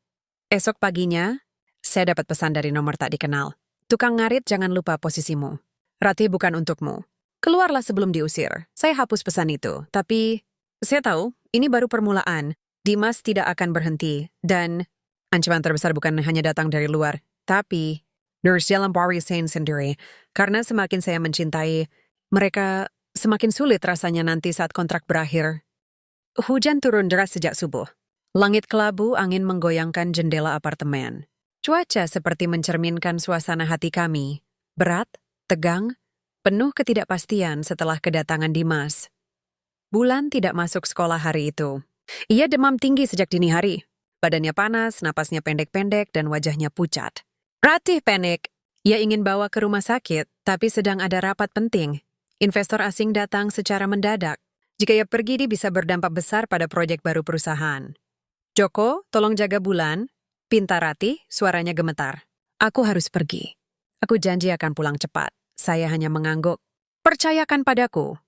Esok paginya, saya dapat pesan dari nomor tak dikenal. Tukang ngarit, jangan lupa posisimu. Ratih bukan untukmu. Keluarlah sebelum diusir. Saya hapus pesan itu, tapi saya tahu ini baru permulaan. Dimas tidak akan berhenti, dan ancaman terbesar bukan hanya datang dari luar, tapi dari dalam diri saya sendiri. Karena semakin saya mencintai mereka, semakin sulit rasanya nanti saat kontrak berakhir. Hujan turun deras sejak subuh. Langit kelabu, angin menggoyangkan jendela apartemen. Cuaca seperti mencerminkan suasana hati kami. Berat, tegang, penuh ketidakpastian setelah kedatangan Dimas. Bulan tidak masuk sekolah hari itu. Ia demam tinggi sejak dini hari. Badannya panas, napasnya pendek-pendek, dan wajahnya pucat. Ratih panik. Ia ingin bawa ke rumah sakit, tapi sedang ada rapat penting. Investor asing datang secara mendadak. Jika ia pergi, dia bisa berdampak besar pada proyek baru perusahaan. Joko, tolong jaga Bulan. Pinta Ratih, suaranya gemetar. Aku harus pergi. Aku janji akan pulang cepat. Saya hanya mengangguk. Percayakan padaku.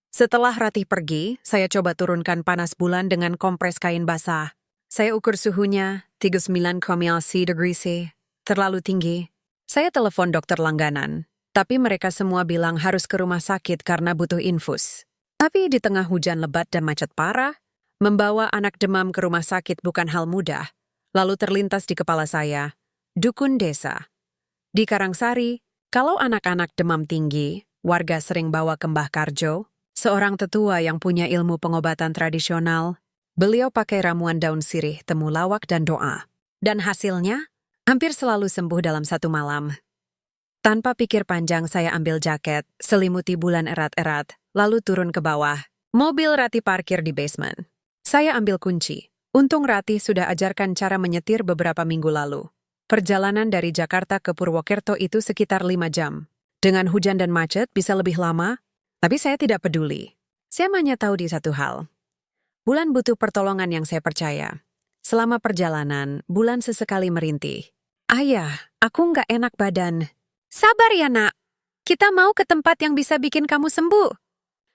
Setelah Ratih pergi, saya coba turunkan panas Bulan dengan kompres kain basah. Saya ukur suhunya, 39,C°C. Terlalu tinggi. Saya telepon dokter langganan, tapi mereka semua bilang harus ke rumah sakit karena butuh infus. Tapi di tengah hujan lebat dan macet parah, membawa anak demam ke rumah sakit bukan hal mudah. Lalu terlintas di kepala saya, dukun desa. Di Karangsari, kalau anak-anak demam tinggi, warga sering bawa ke Mbah Karjo, seorang tetua yang punya ilmu pengobatan tradisional. Beliau pakai ramuan daun sirih, temulawak, dan doa. Dan hasilnya, hampir selalu sembuh dalam satu malam. Tanpa pikir panjang, saya ambil jaket, selimuti Bulan erat-erat, lalu turun ke bawah. Mobil Ratih parkir di basement. Saya ambil kunci. Untung Ratih sudah ajarkan cara menyetir beberapa minggu lalu. Perjalanan dari Jakarta ke Purwokerto itu sekitar 5 jam. Dengan hujan dan macet bisa lebih lama, tapi saya tidak peduli. Saya hanya tahu di satu hal. Bulan butuh pertolongan yang saya percaya. Selama perjalanan, Bulan sesekali merintih. Ayah, aku nggak enak badan. Sabar ya nak, kita mau ke tempat yang bisa bikin kamu sembuh.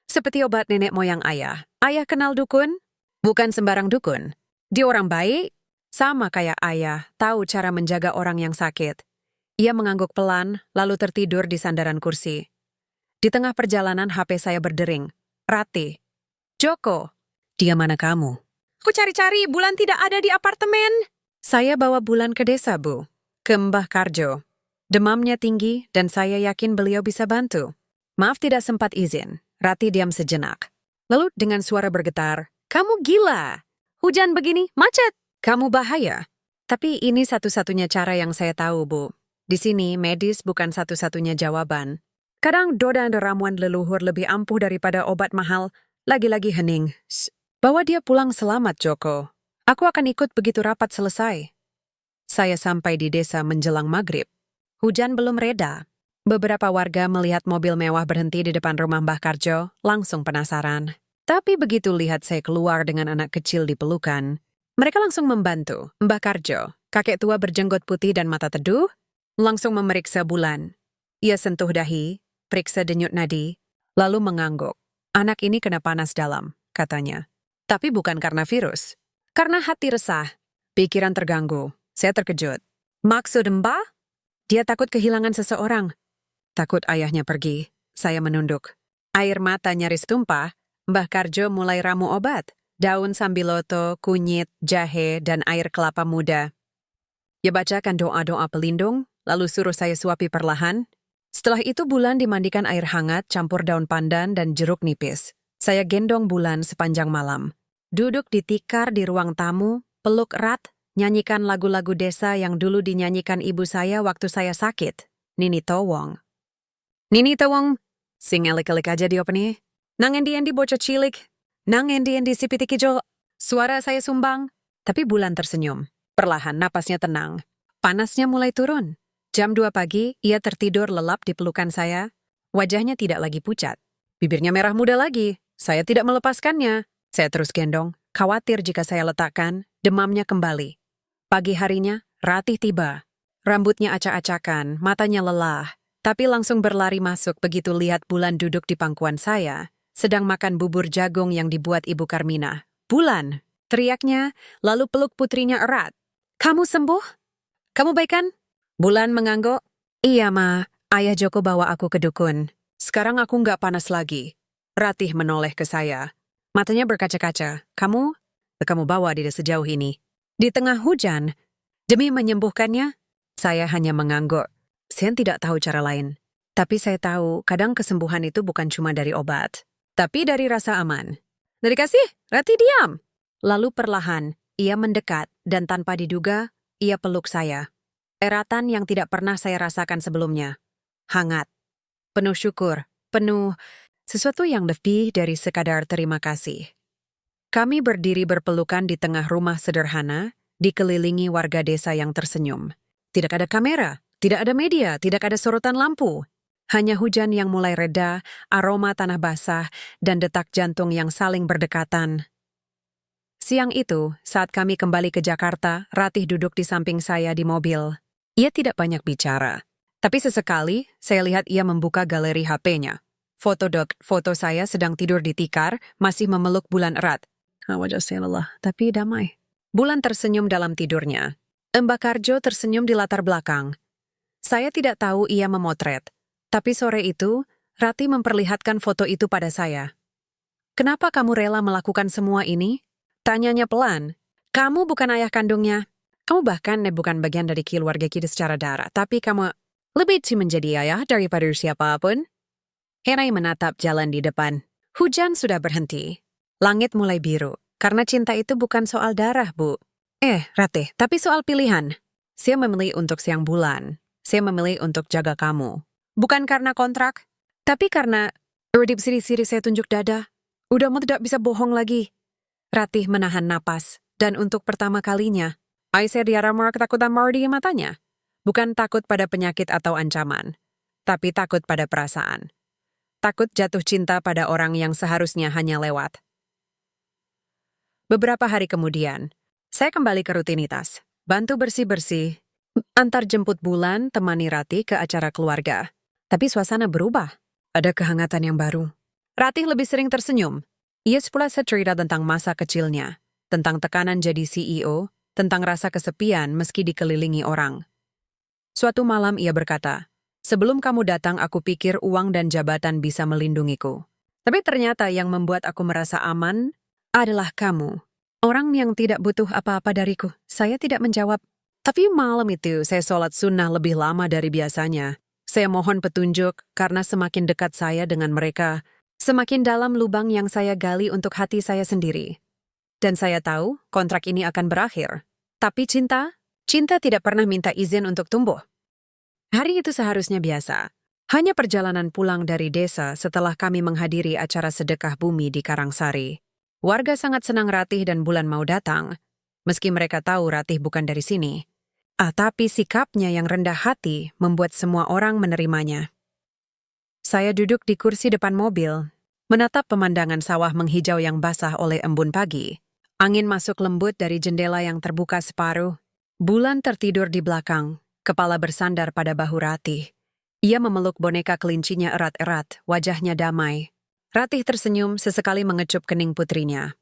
Seperti obat nenek moyang ayah. Ayah kenal dukun? Bukan sembarang dukun. Dia orang baik, sama kayak ayah, tahu cara menjaga orang yang sakit. Ia mengangguk pelan, lalu tertidur di sandaran kursi. Di tengah perjalanan HP saya berdering. Ratih. Joko. Dia mana kamu? Aku cari-cari, Bulan tidak ada di apartemen. Saya bawa Bulan ke desa, Bu. Ke Mbah Karjo. Demamnya tinggi dan saya yakin beliau bisa bantu. Maaf tidak sempat izin. Ratih diam sejenak. Lalu dengan suara bergetar, kamu gila. Hujan begini, macet. Kamu bahaya. Tapi ini satu-satunya cara yang saya tahu, Bu. Di sini, medis bukan satu-satunya jawaban. Kadang doa dan ramuan leluhur lebih ampuh daripada obat mahal. Lagi-lagi hening. Bawa dia pulang selamat, Joko. Aku akan ikut begitu rapat selesai. Saya sampai di desa menjelang maghrib. Hujan belum reda. Beberapa warga melihat mobil mewah berhenti di depan rumah Mbah Karjo, langsung penasaran. Tapi begitu lihat saya keluar dengan anak kecil di pelukan, mereka langsung membantu. Mbah Karjo, kakek tua berjenggot putih dan mata teduh, langsung memeriksa Bulan. Ia sentuh dahi, periksa denyut nadi, lalu mengangguk. Anak ini kena panas dalam, katanya. Tapi bukan karena virus. Karena hati resah, pikiran terganggu. Saya terkejut. Maksud Mbah? Dia takut kehilangan seseorang. Takut ayahnya pergi. Saya menunduk. Air mata nyaris tumpah. Mbah Karjo mulai ramu obat. Daun sambiloto, kunyit, jahe, dan air kelapa muda. Ia bacakan doa-doa pelindung, lalu suruh saya suapi perlahan. Setelah itu Bulan dimandikan air hangat, campur daun pandan dan jeruk nipis. Saya gendong Bulan sepanjang malam. Duduk di tikar di ruang tamu, peluk erat, nyanyikan lagu-lagu desa yang dulu dinyanyikan ibu saya waktu saya sakit. Nini Towong. Nini Towong, sing elik-elik aja di openi. Nang endi-endi bocah cilik. Nang endi-endi si pitik ijo. Suara saya sumbang. Tapi Bulan tersenyum. Perlahan napasnya tenang. Panasnya mulai turun. Jam 2 pagi, ia tertidur lelap di pelukan saya. Wajahnya tidak lagi pucat. Bibirnya merah muda lagi. Saya tidak melepaskannya. Saya terus gendong. Khawatir jika saya letakkan, demamnya kembali. Pagi harinya, Ratih tiba. Rambutnya acak-acakan, matanya lelah. Tapi langsung berlari masuk begitu lihat Bulan duduk di pangkuan saya, sedang makan bubur jagung yang dibuat Ibu Karmina. Bulan, teriaknya, lalu peluk putrinya erat. Kamu sembuh? Kamu baik kan? Bulan mengangguk. Iya, Ma. Ayah Joko bawa aku ke dukun. Sekarang aku nggak panas lagi. Ratih menoleh ke saya. Matanya berkaca-kaca. Kamu bawa dia sejauh ini. Di tengah hujan, demi menyembuhkannya, saya hanya mengangguk. Saya tidak tahu cara lain. Tapi saya tahu kadang kesembuhan itu bukan cuma dari obat, tapi dari rasa aman. Dari kasih, Ratih diam. Lalu perlahan, ia mendekat dan tanpa diduga, ia peluk saya. Eratan yang tidak pernah saya rasakan sebelumnya. Hangat, penuh syukur, penuh sesuatu yang lebih dari sekadar terima kasih. Kami berdiri berpelukan di tengah rumah sederhana, dikelilingi warga desa yang tersenyum. Tidak ada kamera, tidak ada media, tidak ada sorotan lampu. Hanya hujan yang mulai reda, aroma tanah basah, dan detak jantung yang saling berdekatan. Siang itu, saat kami kembali ke Jakarta, Ratih duduk di samping saya di mobil. Ia tidak banyak bicara. Tapi sesekali, saya lihat ia membuka galeri HP-nya. Foto saya sedang tidur di tikar, masih memeluk Bulan erat. Wajah saya lelah, tapi damai. Bulan tersenyum dalam tidurnya. Mbah Karjo tersenyum di latar belakang. Saya tidak tahu ia memotret. Tapi sore itu, Ratih memperlihatkan foto itu pada saya. Kenapa kamu rela melakukan semua ini? Tanyanya pelan. Kamu bukan ayah kandungnya. Kamu bahkan bukan bagian dari keluarga kita secara darah. Tapi kamu lebih menjadi ayah daripada siapapun. Herai menatap jalan di depan. Hujan sudah berhenti. Langit mulai biru. Karena cinta itu bukan soal darah, Bu. Ratih, tapi soal pilihan. Saya memilih untuk siang Bulan. Saya memilih untuk jaga kamu. Bukan karena kontrak, tapi karena di siri-siri saya tunjuk dada. Udah mau tidak bisa bohong lagi. Ratih menahan napas, dan untuk pertama kalinya, saya diaramar ketakutan di matanya. Bukan takut pada penyakit atau ancaman, tapi takut pada perasaan. Takut jatuh cinta pada orang yang seharusnya hanya lewat. Beberapa hari kemudian, saya kembali ke rutinitas. Bantu bersih-bersih, antar jemput Bulan, temani Ratih ke acara keluarga. Tapi suasana berubah. Ada kehangatan yang baru. Ratih lebih sering tersenyum. Ia pula cerita tentang masa kecilnya, tentang tekanan jadi CEO, tentang rasa kesepian meski dikelilingi orang. Suatu malam ia berkata, sebelum kamu datang aku pikir uang dan jabatan bisa melindungiku. Tapi ternyata yang membuat aku merasa aman adalah kamu. Orang yang tidak butuh apa-apa dariku. Saya tidak menjawab. Tapi malam itu saya sholat sunnah lebih lama dari biasanya. Saya mohon petunjuk karena semakin dekat saya dengan mereka, semakin dalam lubang yang saya gali untuk hati saya sendiri. Dan saya tahu kontrak ini akan berakhir. Tapi cinta tidak pernah minta izin untuk tumbuh. Hari itu seharusnya biasa. Hanya perjalanan pulang dari desa setelah kami menghadiri acara sedekah bumi di Karangsari. Warga sangat senang Ratih dan Bulan mau datang, meski mereka tahu Ratih bukan dari sini. Tapi sikapnya yang rendah hati membuat semua orang menerimanya. Saya duduk di kursi depan mobil, menatap pemandangan sawah menghijau yang basah oleh embun pagi. Angin masuk lembut dari jendela yang terbuka separuh. Bulan tertidur di belakang, kepala bersandar pada bahu Ratih. Ia memeluk boneka kelincinya erat-erat, wajahnya damai. Ratih tersenyum sesekali mengecup kening putrinya.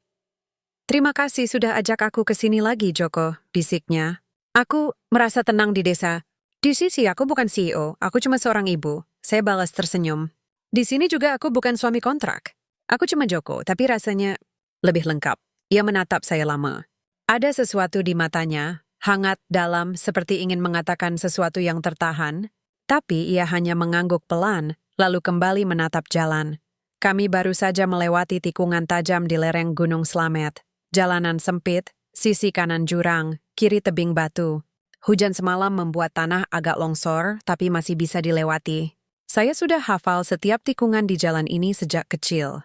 "Terima kasih sudah ajak aku ke sini lagi, Joko," bisiknya. "Aku merasa tenang di desa. Di sisi aku bukan CEO, aku cuma seorang ibu." Saya balas tersenyum. "Di sini juga aku bukan suami kontrak. Aku cuma Joko, tapi rasanya lebih lengkap." Ia menatap saya lama. Ada sesuatu di matanya, hangat, dalam, seperti ingin mengatakan sesuatu yang tertahan, tapi ia hanya mengangguk pelan, lalu kembali menatap jalan. Kami baru saja melewati tikungan tajam di lereng Gunung Slamet. Jalanan sempit, sisi kanan jurang, kiri tebing batu. Hujan semalam membuat tanah agak longsor, tapi masih bisa dilewati. Saya sudah hafal setiap tikungan di jalan ini sejak kecil.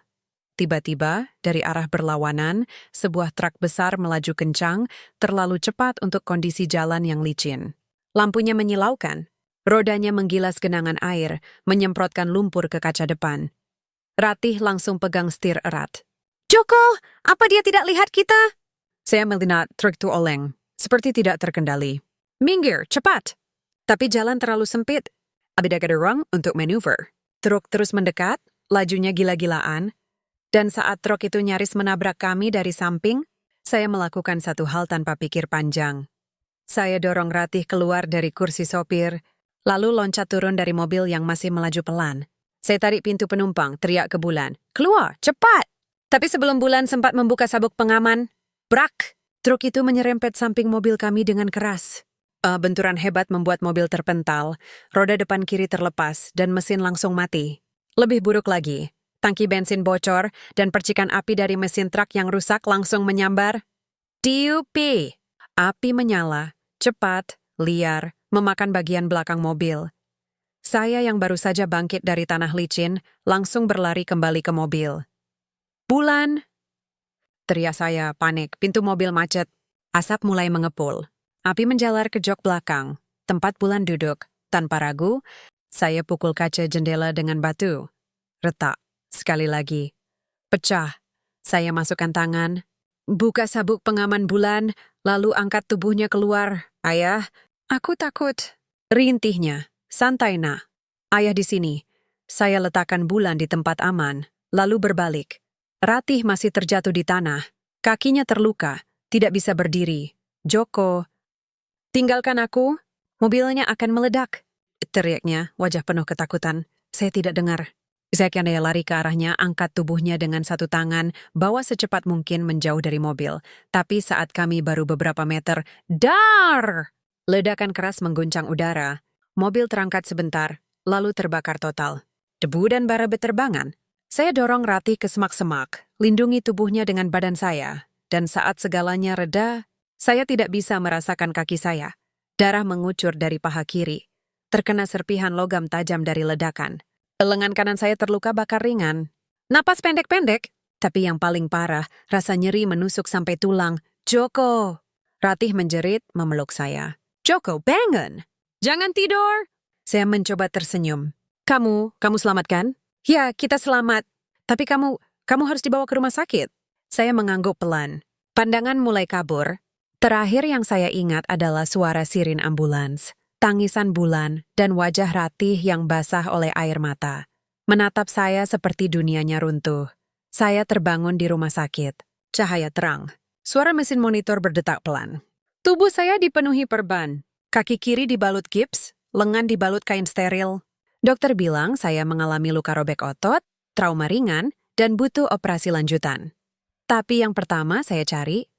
Tiba-tiba, dari arah berlawanan, sebuah truk besar melaju kencang, terlalu cepat untuk kondisi jalan yang licin. Lampunya menyilaukan. Rodanya menggilas genangan air, menyemprotkan lumpur ke kaca depan. Ratih langsung pegang setir erat. "Joko, apa dia tidak lihat kita?" Saya melihat truk itu oleng, seperti tidak terkendali. "Minggir, cepat!" Tapi jalan terlalu sempit. Tidak ada ruang untuk manuver. Truk terus mendekat, lajunya gila-gilaan, dan saat truk itu nyaris menabrak kami dari samping, saya melakukan satu hal tanpa pikir panjang. Saya dorong Ratih keluar dari kursi sopir, lalu loncat turun dari mobil yang masih melaju pelan. Saya tarik pintu penumpang, teriak ke Bulan, "Keluar, cepat!" Tapi sebelum Bulan sempat membuka sabuk pengaman, brak! Truk itu menyerempet samping mobil kami dengan keras. Benturan hebat membuat mobil terpental, roda depan kiri terlepas, dan mesin langsung mati. Lebih buruk lagi, tangki bensin bocor, dan percikan api dari mesin truk yang rusak langsung menyambar. Tiupi! Api menyala, cepat, liar, memakan bagian belakang mobil. Saya yang baru saja bangkit dari tanah licin, langsung berlari kembali ke mobil. "Bulan!" teriak saya, panik. Pintu mobil macet. Asap mulai mengepul. Api menjalar ke jok belakang, tempat Bulan duduk. Tanpa ragu, saya pukul kaca jendela dengan batu. Retak. Sekali lagi. Pecah. Saya masukkan tangan, buka sabuk pengaman Bulan, lalu angkat tubuhnya keluar. "Ayah, aku takut." Rintihnya. "Santai, nak. Ayah di sini." Saya letakkan Bulan di tempat aman, lalu berbalik. Ratih masih terjatuh di tanah. Kakinya terluka, tidak bisa berdiri. "Joko, tinggalkan aku. Mobilnya akan meledak." Teriaknya, wajah penuh ketakutan. Saya tidak dengar. Saya kena lari ke arahnya, angkat tubuhnya dengan satu tangan, bawa secepat mungkin menjauh dari mobil. Tapi saat kami baru beberapa meter, dar! Ledakan keras mengguncang udara. Mobil terangkat sebentar, lalu terbakar total. Debu dan bara beterbangan. Saya dorong Ratih ke semak-semak, lindungi tubuhnya dengan badan saya. Dan saat segalanya reda, saya tidak bisa merasakan kaki saya. Darah mengucur dari paha kiri. Terkena serpihan logam tajam dari ledakan. Lengan kanan saya terluka bakar ringan. Napas pendek-pendek, tapi yang paling parah, rasa nyeri menusuk sampai tulang. "Joko!" Ratih menjerit, memeluk saya. "Joko, bangun! Jangan tidur!" Saya mencoba tersenyum. Kamu selamat kan?" "Ya, kita selamat. Tapi kamu harus dibawa ke rumah sakit." Saya mengangguk pelan. Pandangan mulai kabur. Terakhir yang saya ingat adalah suara sirin ambulans, tangisan Bulan, dan wajah Ratih yang basah oleh air mata. Menatap saya seperti dunianya runtuh. Saya terbangun di rumah sakit. Cahaya terang. Suara mesin monitor berdetak pelan. Tubuh saya dipenuhi perban. Kaki kiri dibalut gips, lengan dibalut kain steril. Dokter bilang saya mengalami luka robek otot, trauma ringan, dan butuh operasi lanjutan. Tapi yang pertama saya cari,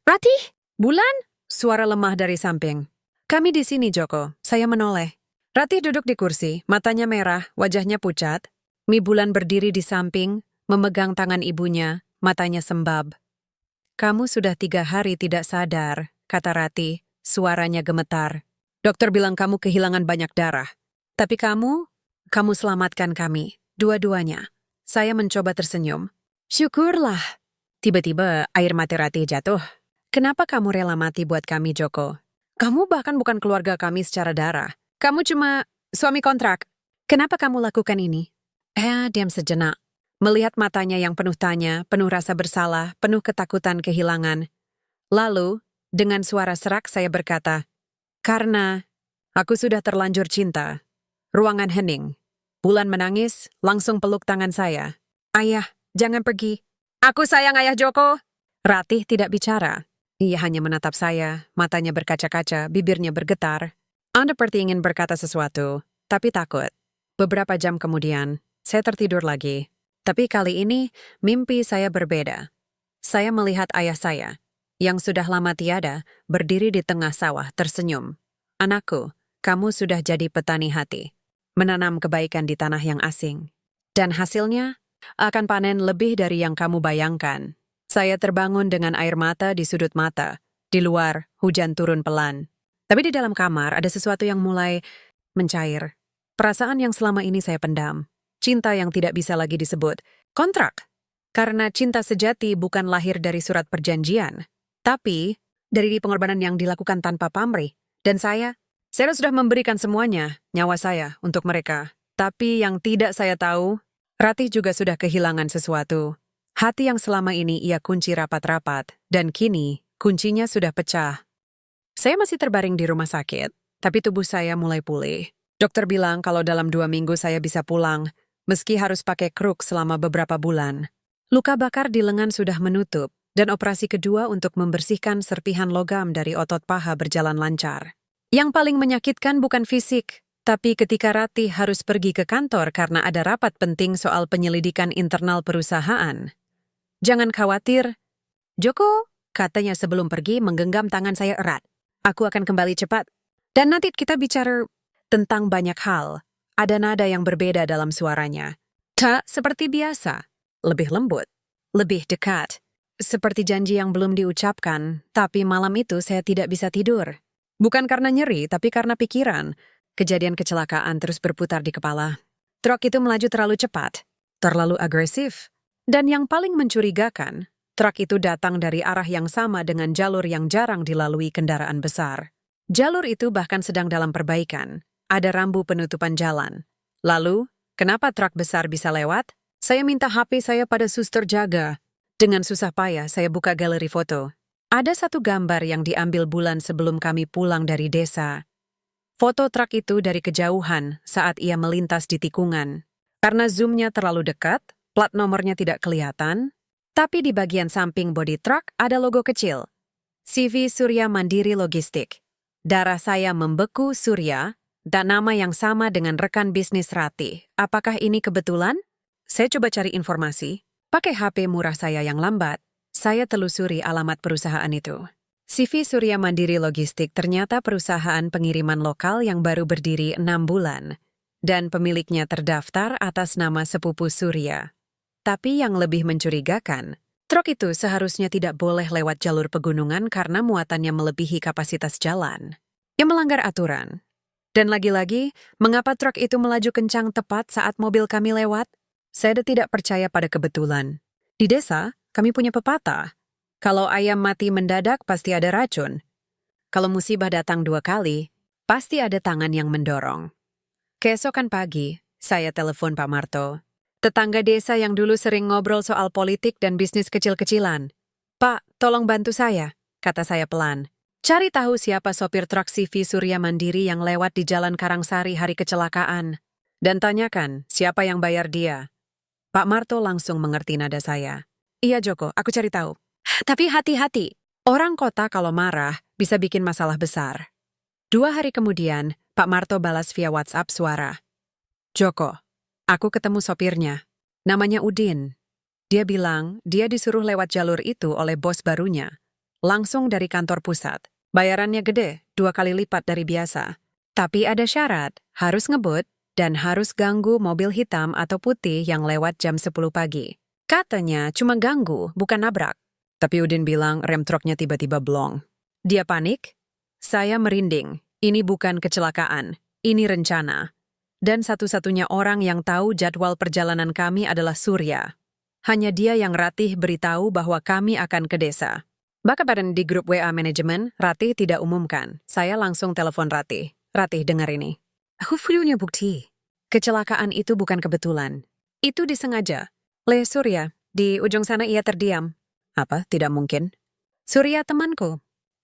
"Ratih? Bulan?" Suara lemah dari samping. "Kami di sini, Joko." Saya menoleh. Ratih duduk di kursi, matanya merah, wajahnya pucat. Mi Bulan berdiri di samping, memegang tangan ibunya, matanya sembab. "Kamu sudah 3 hari tidak sadar," kata Ratih, suaranya gemetar. Dokter bilang kamu kehilangan banyak darah. Tapi kamu selamatkan kami, dua-duanya. Saya mencoba tersenyum. Syukurlah. Tiba-tiba air mata Ratih jatuh. Kenapa kamu rela mati buat kami, Joko? Kamu bahkan bukan keluarga kami secara darah. Kamu cuma suami kontrak. Kenapa kamu lakukan ini? Diam sejenak. Melihat matanya yang penuh tanya, penuh rasa bersalah, penuh ketakutan kehilangan. Lalu, dengan suara serak saya berkata, karena aku sudah terlanjur cinta. Ruangan hening. Bulan menangis, langsung peluk tangan saya. Ayah, jangan pergi. Aku sayang Ayah Joko. Ratih tidak bicara. Ia hanya menatap saya, matanya berkaca-kaca, bibirnya bergetar. Anda seperti ingin berkata sesuatu, tapi takut. Beberapa jam kemudian, saya tertidur lagi. Tapi kali ini, mimpi saya berbeda. Saya melihat ayah saya, yang sudah lama tiada, berdiri di tengah sawah tersenyum. Anakku, kamu sudah jadi petani hati. Menanam kebaikan di tanah yang asing. Dan hasilnya akan panen lebih dari yang kamu bayangkan. Saya terbangun dengan air mata di sudut mata. Di luar, hujan turun pelan. Tapi di dalam kamar ada sesuatu yang mulai mencair. Perasaan yang selama ini saya pendam. Cinta yang tidak bisa lagi disebut kontrak. Karena cinta sejati bukan lahir dari surat perjanjian. Tapi dari pengorbanan yang dilakukan tanpa pamrih. Dan saya sudah memberikan semuanya, nyawa saya, untuk mereka. Tapi yang tidak saya tahu, Ratih juga sudah kehilangan sesuatu. Hati yang selama ini ia kunci rapat-rapat, dan kini kuncinya sudah pecah. Saya masih terbaring di rumah sakit, tapi tubuh saya mulai pulih. Dokter bilang kalau dalam 2 minggu saya bisa pulang, meski harus pakai kruk selama beberapa bulan. Luka bakar di lengan sudah menutup, dan operasi kedua untuk membersihkan serpihan logam dari otot paha berjalan lancar. Yang paling menyakitkan bukan fisik, tapi ketika Ratih harus pergi ke kantor karena ada rapat penting soal penyelidikan internal perusahaan. Jangan khawatir, Joko, katanya sebelum pergi menggenggam tangan saya erat. Aku akan kembali cepat. Dan nanti kita bicara tentang banyak hal. Ada nada yang berbeda dalam suaranya. Tak seperti biasa. Lebih lembut. Lebih dekat. Seperti janji yang belum diucapkan, tapi malam itu saya tidak bisa tidur. Bukan karena nyeri, tapi karena pikiran. Kejadian kecelakaan terus berputar di kepala. Truk itu melaju terlalu cepat. Terlalu agresif. Dan yang paling mencurigakan, truk itu datang dari arah yang sama dengan jalur yang jarang dilalui kendaraan besar. Jalur itu bahkan sedang dalam perbaikan. Ada rambu penutupan jalan. Lalu, kenapa truk besar bisa lewat? Saya minta HP saya pada suster jaga. Dengan susah payah saya buka galeri foto. Ada satu gambar yang diambil bulan sebelum kami pulang dari desa. Foto truk itu dari kejauhan saat ia melintas di tikungan. Karena zoomnya terlalu dekat, plat nomornya tidak kelihatan, tapi di bagian samping bodi truk ada logo kecil. CV Surya Mandiri Logistik. Darah saya membeku Surya, dan nama yang sama dengan rekan bisnis Ratih. Apakah ini kebetulan? Saya coba cari informasi. Pakai HP murah saya yang lambat. Saya telusuri alamat perusahaan itu. CV Surya Mandiri Logistik ternyata perusahaan pengiriman lokal yang baru berdiri 6 bulan. Dan pemiliknya terdaftar atas nama sepupu Surya. Tapi yang lebih mencurigakan, truk itu seharusnya tidak boleh lewat jalur pegunungan karena muatannya melebihi kapasitas jalan. Yang melanggar aturan. Dan lagi-lagi, mengapa truk itu melaju kencang tepat saat mobil kami lewat? Saya tidak percaya pada kebetulan. Di desa, kami punya pepatah. Kalau ayam mati mendadak, pasti ada racun. Kalau musibah datang 2 kali, pasti ada tangan yang mendorong. Keesokan pagi, saya telepon Pak Marto. Tetangga desa yang dulu sering ngobrol soal politik dan bisnis kecil-kecilan. Pak, tolong bantu saya, kata saya pelan. Cari tahu siapa sopir truk CV Surya Mandiri yang lewat di Jalan Karangsari hari kecelakaan. Dan tanyakan siapa yang bayar dia. Pak Marto langsung mengerti nada saya. Iya Joko, aku cari tahu. Tapi hati-hati, orang kota kalau marah bisa bikin masalah besar. 2 hari kemudian, Pak Marto balas via WhatsApp suara. Joko, aku ketemu sopirnya. Namanya Udin. Dia bilang dia disuruh lewat jalur itu oleh bos barunya. Langsung dari kantor pusat. Bayarannya gede, 2 kali lipat dari biasa. Tapi ada syarat, harus ngebut dan harus ganggu mobil hitam atau putih yang lewat jam 10 pagi. Katanya cuma ganggu, bukan nabrak. Tapi Udin bilang rem truknya tiba-tiba blong. Dia panik. Saya merinding. Ini bukan kecelakaan, ini rencana. Dan satu-satunya orang yang tahu jadwal perjalanan kami adalah Surya. Hanya dia yang Ratih beritahu bahwa kami akan ke desa. Bahkan di grup WA manajemen, Ratih tidak umumkan. Saya langsung telepon Ratih. Ratih, dengar ini. Aku punya bukti. Kecelakaan itu bukan kebetulan. Itu disengaja. Surya, di ujung sana ia terdiam. Apa? Tidak mungkin. Surya temanku.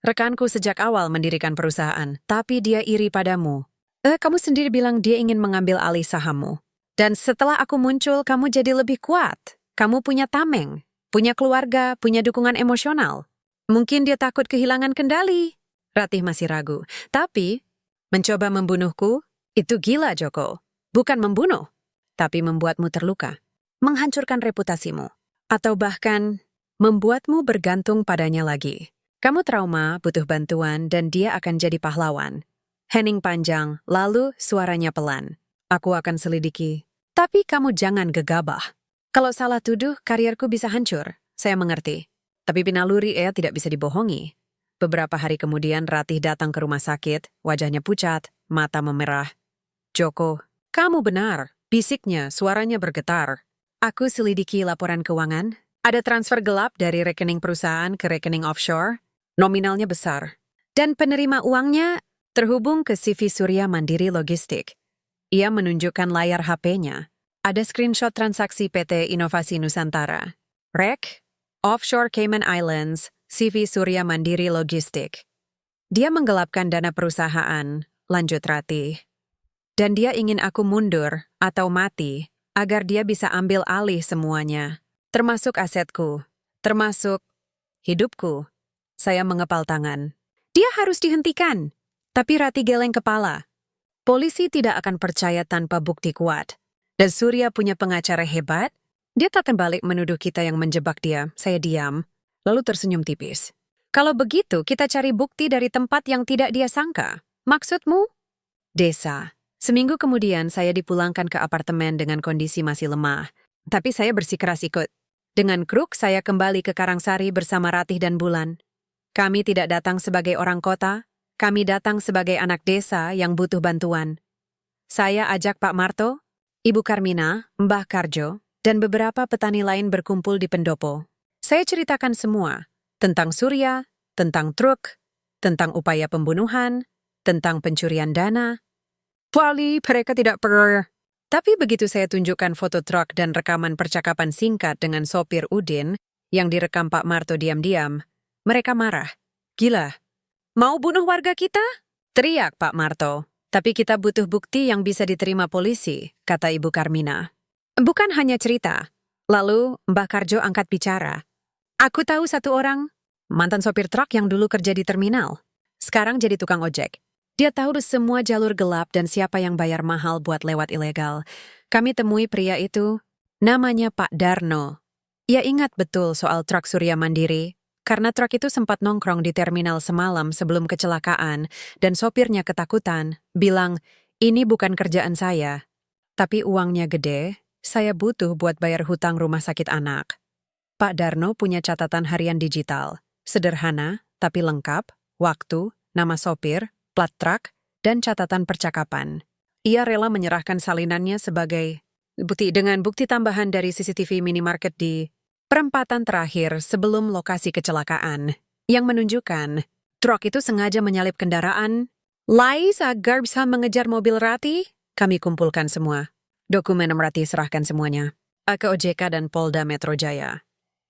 Rekanku sejak awal mendirikan perusahaan, tapi dia iri padamu. Kamu sendiri bilang dia ingin mengambil alih sahammu. Dan setelah aku muncul, kamu jadi lebih kuat. Kamu punya tameng, punya keluarga, punya dukungan emosional. Mungkin dia takut kehilangan kendali. Ratih masih ragu. Tapi, mencoba membunuhku, itu gila, Joko. Bukan membunuh, tapi membuatmu terluka. Menghancurkan reputasimu. Atau bahkan, membuatmu bergantung padanya lagi. Kamu trauma, butuh bantuan, dan dia akan jadi pahlawan. Hening panjang, lalu suaranya pelan. Aku akan selidiki. Tapi kamu jangan gegabah. Kalau salah tuduh, karierku bisa hancur. Saya mengerti. Tapi pinaluri tidak bisa dibohongi. Beberapa hari kemudian Ratih datang ke rumah sakit, wajahnya pucat, mata memerah. Joko, kamu benar. Bisiknya, suaranya bergetar. Aku selidiki laporan keuangan. Ada transfer gelap dari rekening perusahaan ke rekening offshore. Nominalnya besar. Dan penerima uangnya terhubung ke CV Surya Mandiri Logistik. Ia menunjukkan layar HP-nya. Ada screenshot transaksi PT Inovasi Nusantara. REK, Offshore Cayman Islands, CV Surya Mandiri Logistik. Dia menggelapkan dana perusahaan, lanjut Ratih. Dan dia ingin aku mundur atau mati agar dia bisa ambil alih semuanya. Termasuk asetku, termasuk hidupku. Saya mengepal tangan. Dia harus dihentikan. Tapi Ratih geleng kepala. Polisi tidak akan percaya tanpa bukti kuat. Dan Surya punya pengacara hebat. Dia tak balik menuduh kita yang menjebak dia. Saya diam, lalu tersenyum tipis. Kalau begitu, kita cari bukti dari tempat yang tidak dia sangka. Maksudmu? Desa. Seminggu kemudian saya dipulangkan ke apartemen dengan kondisi masih lemah. Tapi saya bersikeras ikut. Dengan kruk, saya kembali ke Karangsari bersama Ratih dan Bulan. Kami tidak datang sebagai orang kota. Kami datang sebagai anak desa yang butuh bantuan. Saya ajak Pak Marto, Ibu Karmina, Mbah Karjo, dan beberapa petani lain berkumpul di pendopo. Saya ceritakan semua, tentang Surya, tentang truk, tentang upaya pembunuhan, tentang pencurian dana. Wali, mereka tidak perlu. Tapi begitu saya tunjukkan foto truk dan rekaman percakapan singkat dengan sopir Udin, yang direkam Pak Marto diam-diam, mereka marah. Gila. Mau bunuh warga kita? Teriak Pak Marto. Tapi kita butuh bukti yang bisa diterima polisi, kata Ibu Karmina. Bukan hanya cerita. Lalu Mbah Karjo angkat bicara. Aku tahu satu orang, mantan sopir truk yang dulu kerja di terminal. Sekarang jadi tukang ojek. Dia tahu semua jalur gelap dan siapa yang bayar mahal buat lewat ilegal. Kami temui pria itu, namanya Pak Darno. Ia ingat betul soal truk Surya Mandiri. Karena truk itu sempat nongkrong di terminal semalam sebelum kecelakaan dan sopirnya ketakutan, bilang, ini bukan kerjaan saya. Tapi uangnya gede, saya butuh buat bayar hutang rumah sakit anak. Pak Darno punya catatan harian digital, sederhana tapi lengkap, waktu, nama sopir, plat truk, dan catatan percakapan. Ia rela menyerahkan salinannya sebagai bukti dengan bukti tambahan dari CCTV minimarket di perempatan terakhir sebelum lokasi kecelakaan, yang menunjukkan truk itu sengaja menyalip kendaraan. Lais agar bisa mengejar mobil Ratih, kami kumpulkan semua. Dokumen Ratih serahkan semuanya ke OJK dan Polda Metro Jaya.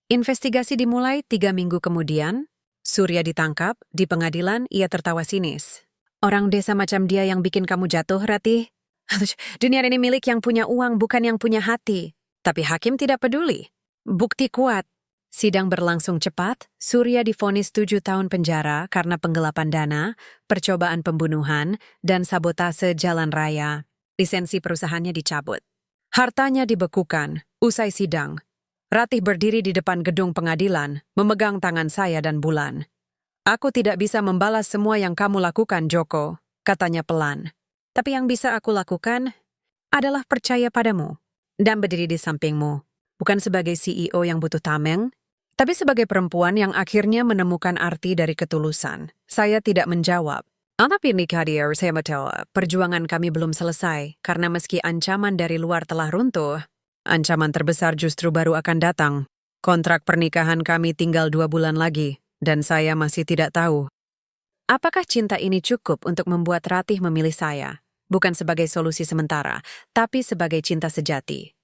Investigasi dimulai 3 minggu kemudian. Surya ditangkap, di pengadilan ia tertawa sinis. Orang desa macam dia yang bikin kamu jatuh, Ratih. Dunia ini milik yang punya uang, bukan yang punya hati. Tapi hakim tidak peduli. Bukti kuat. Sidang berlangsung cepat, Surya divonis 7 tahun penjara karena penggelapan dana, percobaan pembunuhan, dan sabotase jalan raya. Lisensi perusahaannya dicabut. Hartanya dibekukan, usai sidang. Ratih berdiri di depan gedung pengadilan, memegang tangan saya dan Bulan. Aku tidak bisa membalas semua yang kamu lakukan, Joko, katanya pelan. Tapi yang bisa aku lakukan adalah percaya padamu dan berdiri di sampingmu. Bukan sebagai CEO yang butuh tameng, tapi sebagai perempuan yang akhirnya menemukan arti dari ketulusan. Saya tidak menjawab. Tapi nikah dia, saya mau tahu, perjuangan kami belum selesai, karena meski ancaman dari luar telah runtuh, ancaman terbesar justru baru akan datang. Kontrak pernikahan kami tinggal 2 bulan lagi, dan saya masih tidak tahu. Apakah cinta ini cukup untuk membuat Ratih memilih saya? Bukan sebagai solusi sementara, tapi sebagai cinta sejati.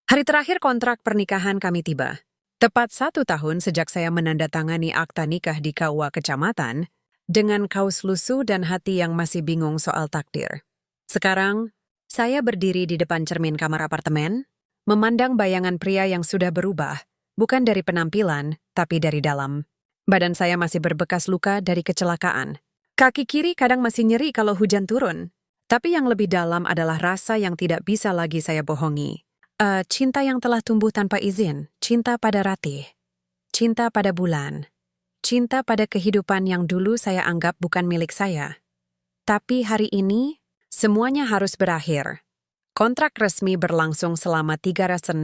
Hari terakhir kontrak pernikahan kami tiba. Tepat 1 tahun sejak saya menandatangani akta nikah di KUA kecamatan, dengan kaus lusuh dan hati yang masih bingung soal takdir. Sekarang, saya berdiri di depan cermin kamar apartemen, memandang bayangan pria yang sudah berubah, bukan dari penampilan, tapi dari dalam. Badan saya masih berbekas luka dari kecelakaan. Kaki kiri kadang masih nyeri kalau hujan turun. Tapi yang lebih dalam adalah rasa yang tidak bisa lagi saya bohongi. Cinta yang telah tumbuh tanpa izin, cinta pada Ratih, cinta pada bulan, cinta pada kehidupan yang dulu saya anggap bukan milik saya. Tapi hari ini, semuanya harus berakhir. Kontrak resmi berlangsung selama 365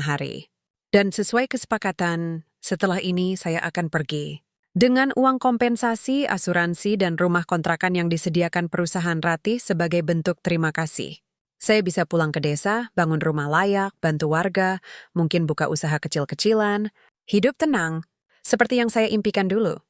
hari. Dan sesuai kesepakatan, setelah ini saya akan pergi. Dengan uang kompensasi, asuransi, dan rumah kontrakan yang disediakan perusahaan Ratih sebagai bentuk terima kasih. Saya bisa pulang ke desa, bangun rumah layak, bantu warga, mungkin buka usaha kecil-kecilan, hidup tenang, seperti yang saya impikan dulu.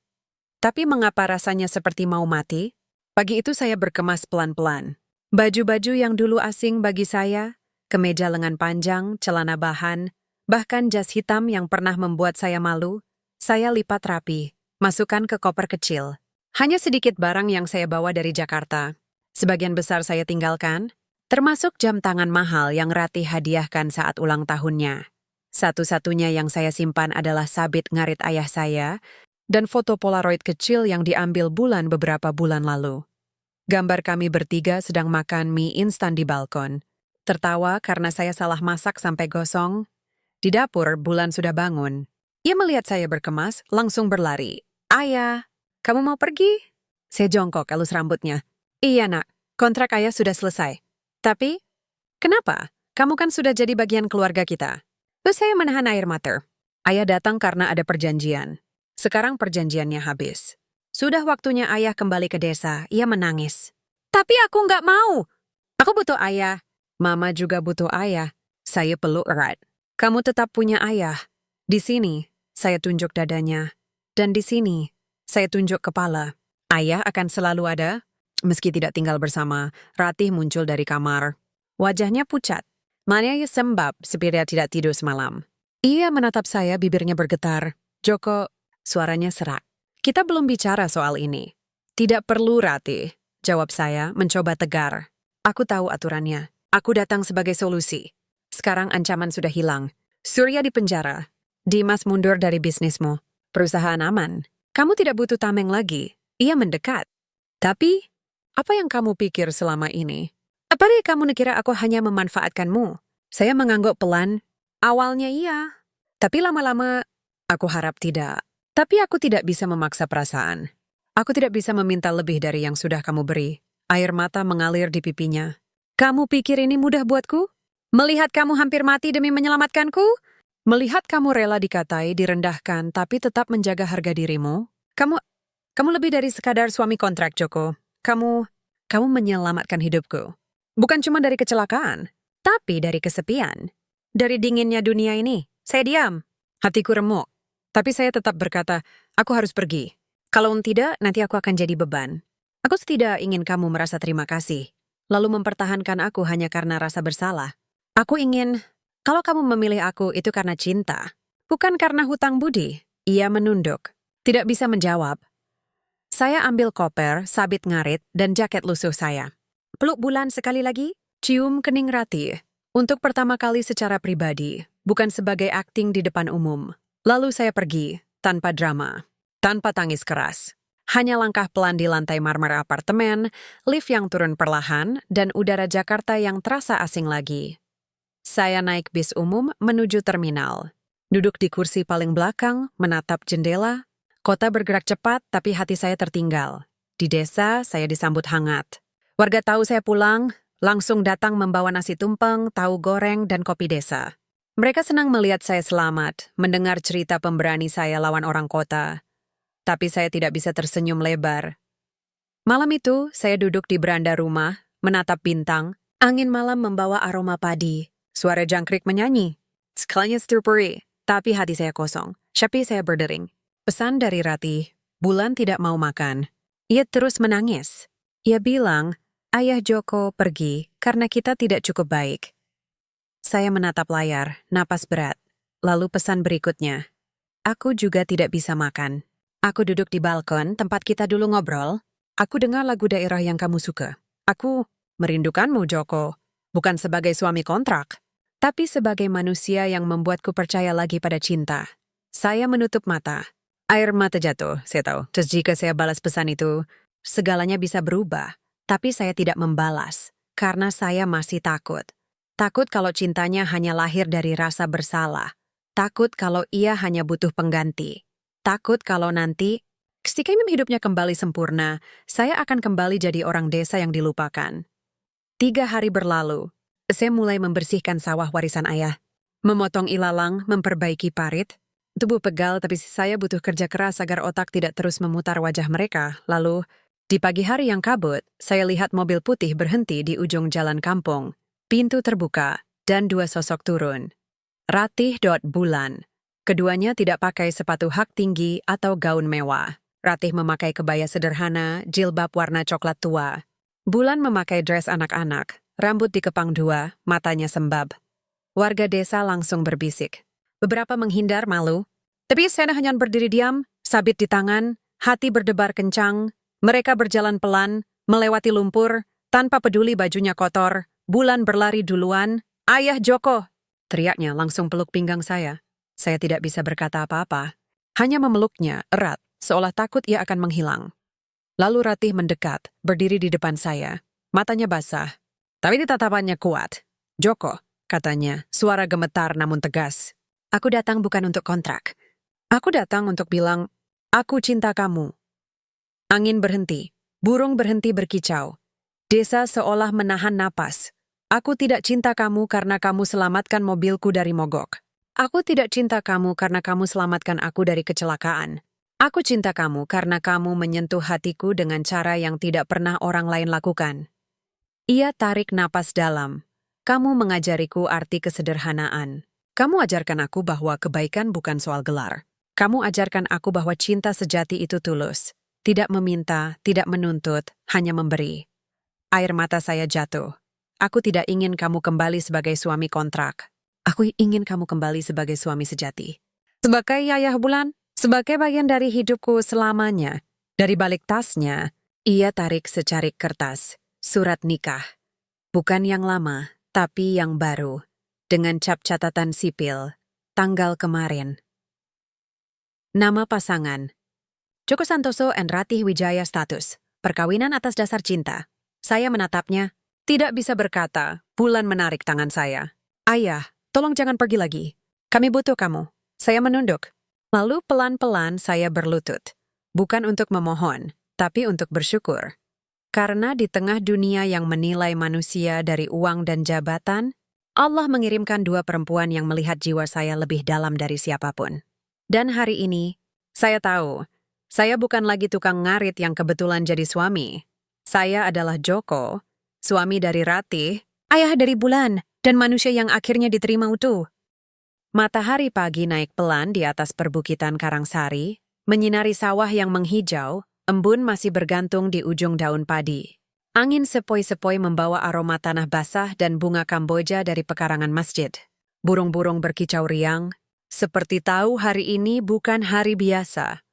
Tapi mengapa rasanya seperti mau mati? Pagi itu saya berkemas pelan-pelan. Baju-baju yang dulu asing bagi saya, kemeja lengan panjang, celana bahan, bahkan jas hitam yang pernah membuat saya malu, saya lipat rapi, masukkan ke koper kecil. Hanya sedikit barang yang saya bawa dari Jakarta. Sebagian besar saya tinggalkan, termasuk jam tangan mahal yang Ratih hadiahkan saat ulang tahunnya. Satu-satunya yang saya simpan adalah sabit ngarit ayah saya dan foto Polaroid kecil yang diambil bulan beberapa bulan lalu. Gambar kami bertiga sedang makan mie instan di balkon. Tertawa karena saya salah masak sampai gosong. Di dapur, Bulan sudah bangun. Ia melihat saya berkemas, langsung berlari. "Ayah, kamu mau pergi?" Saya jongkok elus rambutnya. "Iya nak, kontrak ayah sudah selesai. Tapi, kenapa? Kamu kan sudah jadi bagian keluarga kita." Terus saya menahan air mata. Ayah datang karena ada perjanjian. Sekarang perjanjiannya habis. Sudah waktunya ayah kembali ke desa, ia menangis. "Tapi aku nggak mau. Aku butuh ayah. Mama juga butuh ayah." Saya peluk erat. "Kamu tetap punya ayah. Di sini, saya tunjuk dadanya. Dan di sini, saya tunjuk kepala. Ayah akan selalu ada." Meski tidak tinggal bersama, Ratih muncul dari kamar. Wajahnya pucat. Manianya sembab seperti tidak tidur semalam. Ia menatap saya, bibirnya bergetar. "Joko," suaranya serak. "Kita belum bicara soal ini." "Tidak perlu, Ratih," jawab saya, mencoba tegar. "Aku tahu aturannya. Aku datang sebagai solusi. Sekarang ancaman sudah hilang. Surya di penjara. Dimas mundur dari bisnismu. Perusahaan aman. Kamu tidak butuh tameng lagi." Ia mendekat. "Tapi, apa yang kamu pikir selama ini? Apakah kamu kira aku hanya memanfaatkanmu?" Saya mengangguk pelan. "Awalnya iya. Tapi lama-lama, aku harap tidak. Tapi aku tidak bisa memaksa perasaan. Aku tidak bisa meminta lebih dari yang sudah kamu beri." Air mata mengalir di pipinya. "Kamu pikir ini mudah buatku? Melihat kamu hampir mati demi menyelamatkanku? Melihat kamu rela dikatai, direndahkan, tapi tetap menjaga harga dirimu? Kamu lebih dari sekadar suami kontrak, Joko. Kamu menyelamatkan hidupku. Bukan cuma dari kecelakaan, tapi dari kesepian. Dari dinginnya dunia ini, saya diam. Hatiku remuk. Tapi saya tetap berkata, aku harus pergi. Kalau tidak, nanti aku akan jadi beban. Aku tidak ingin kamu merasa terima kasih, lalu mempertahankan aku hanya karena rasa bersalah. Aku ingin, kalau kamu memilih aku itu karena cinta, bukan karena hutang budi." Ia menunduk. Tidak bisa menjawab. Saya ambil koper, sabit ngarit, dan jaket lusuh saya. Peluk Bulan sekali lagi, cium kening Ratih. Untuk pertama kali secara pribadi, bukan sebagai akting di depan umum. Lalu saya pergi, tanpa drama, tanpa tangis keras. Hanya langkah pelan di lantai marmer apartemen, lift yang turun perlahan, dan udara Jakarta yang terasa asing lagi. Saya naik bis umum menuju terminal. Duduk di kursi paling belakang, menatap jendela. Kota bergerak cepat, tapi hati saya tertinggal. Di desa, saya disambut hangat. Warga tahu saya pulang, langsung datang membawa nasi tumpeng, tahu goreng, dan kopi desa. Mereka senang melihat saya selamat, mendengar cerita pemberani saya lawan orang kota. Tapi saya tidak bisa tersenyum lebar. Malam itu, saya duduk di beranda rumah, menatap bintang. Angin malam membawa aroma padi. Suara jangkrik menyanyi. Sekalinya strawberry, tapi hati saya kosong. Tapi saya berdering. Pesan dari Ratih, Bulan tidak mau makan. Ia terus menangis. Ia bilang, Ayah Joko pergi karena kita tidak cukup baik. Saya menatap layar, napas berat. Lalu pesan berikutnya. Aku juga tidak bisa makan. Aku duduk di balkon tempat kita dulu ngobrol. Aku dengar lagu daerah yang kamu suka. Aku merindukanmu, Joko. Bukan sebagai suami kontrak, tapi sebagai manusia yang membuatku percaya lagi pada cinta. Saya menutup mata. Air mata jatuh, saya tahu. Terus jika saya balas pesan itu, segalanya bisa berubah. Tapi saya tidak membalas, karena saya masih takut. Takut kalau cintanya hanya lahir dari rasa bersalah. Takut kalau ia hanya butuh pengganti. Takut kalau nanti, ketika hidupnya kembali sempurna, saya akan kembali jadi orang desa yang dilupakan. 3 hari berlalu, saya mulai membersihkan sawah warisan ayah. Memotong ilalang, memperbaiki parit. Tubuh pegal, tapi saya butuh kerja keras agar otak tidak terus memutar wajah mereka. Lalu, di pagi hari yang kabut, saya lihat mobil putih berhenti di ujung jalan kampung. Pintu terbuka, dan 2 sosok turun. Ratih Bulan. Keduanya tidak pakai sepatu hak tinggi atau gaun mewah. Ratih memakai kebaya sederhana, jilbab warna coklat tua. Bulan memakai dress anak-anak, rambut dikepang 2, matanya sembab. Warga desa langsung berbisik. Beberapa menghindar malu. Tapi saya hanya berdiri diam, sabit di tangan, hati berdebar kencang. Mereka berjalan pelan, melewati lumpur, tanpa peduli bajunya kotor. Bulan berlari duluan. Ayah Joko! Teriaknya langsung peluk pinggang saya. Saya tidak bisa berkata apa-apa. Hanya memeluknya erat, seolah takut ia akan menghilang. Lalu Ratih mendekat, berdiri di depan saya. Matanya basah, tapi tatapannya kuat. Joko, katanya, suara gemetar namun tegas. Aku datang bukan untuk kontrak. Aku datang untuk bilang, aku cinta kamu. Angin berhenti, burung berhenti berkicau. Desa seolah menahan napas. Aku tidak cinta kamu karena kamu selamatkan mobilku dari mogok. Aku tidak cinta kamu karena kamu selamatkan aku dari kecelakaan. Aku cinta kamu karena kamu menyentuh hatiku dengan cara yang tidak pernah orang lain lakukan. Ia tarik napas dalam. Kamu mengajariku arti kesederhanaan. Kamu ajarkan aku bahwa kebaikan bukan soal gelar. Kamu ajarkan aku bahwa cinta sejati itu tulus. Tidak meminta, tidak menuntut, hanya memberi. Air mata saya jatuh. Aku tidak ingin kamu kembali sebagai suami kontrak. Aku ingin kamu kembali sebagai suami sejati. Sebagai ayah Bulan, sebagai bagian dari hidupku selamanya. Dari balik tasnya, ia tarik secarik kertas, surat nikah. Bukan yang lama, tapi yang baru. Dengan cap catatan sipil, tanggal kemarin. Nama pasangan. Joko Santoso and Ratih Wijaya status. Perkawinan atas dasar cinta. Saya menatapnya, tidak bisa berkata. Bulan menarik tangan saya. Ayah, tolong jangan pergi lagi. Kami butuh kamu. Saya menunduk. Lalu pelan-pelan saya berlutut. Bukan untuk memohon, tapi untuk bersyukur. Karena di tengah dunia yang menilai manusia dari uang dan jabatan, Allah mengirimkan 2 perempuan yang melihat jiwa saya lebih dalam dari siapapun. Dan hari ini, saya tahu, saya bukan lagi tukang ngarit yang kebetulan jadi suami. Saya adalah Joko, suami dari Ratih, ayah dari Bulan, dan manusia yang akhirnya diterima utuh. Matahari pagi naik pelan di atas perbukitan Karangsari, menyinari sawah yang menghijau, embun masih bergantung di ujung daun padi. Angin sepoi-sepoi membawa aroma tanah basah dan bunga Kamboja dari pekarangan masjid. Burung-burung berkicau riang, seperti tahu hari ini bukan hari biasa.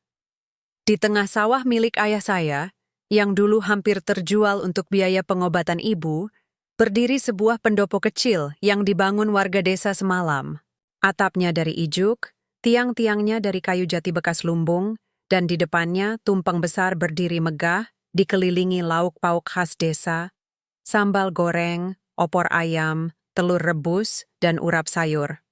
Di tengah sawah milik ayah saya, yang dulu hampir terjual untuk biaya pengobatan ibu, berdiri sebuah pendopo kecil yang dibangun warga desa semalam. Atapnya dari ijuk, tiang-tiangnya dari kayu jati bekas lumbung, dan di depannya tumpeng besar berdiri megah, dikelilingi lauk pauk khas desa, sambal goreng, opor ayam, telur rebus, dan urap sayur.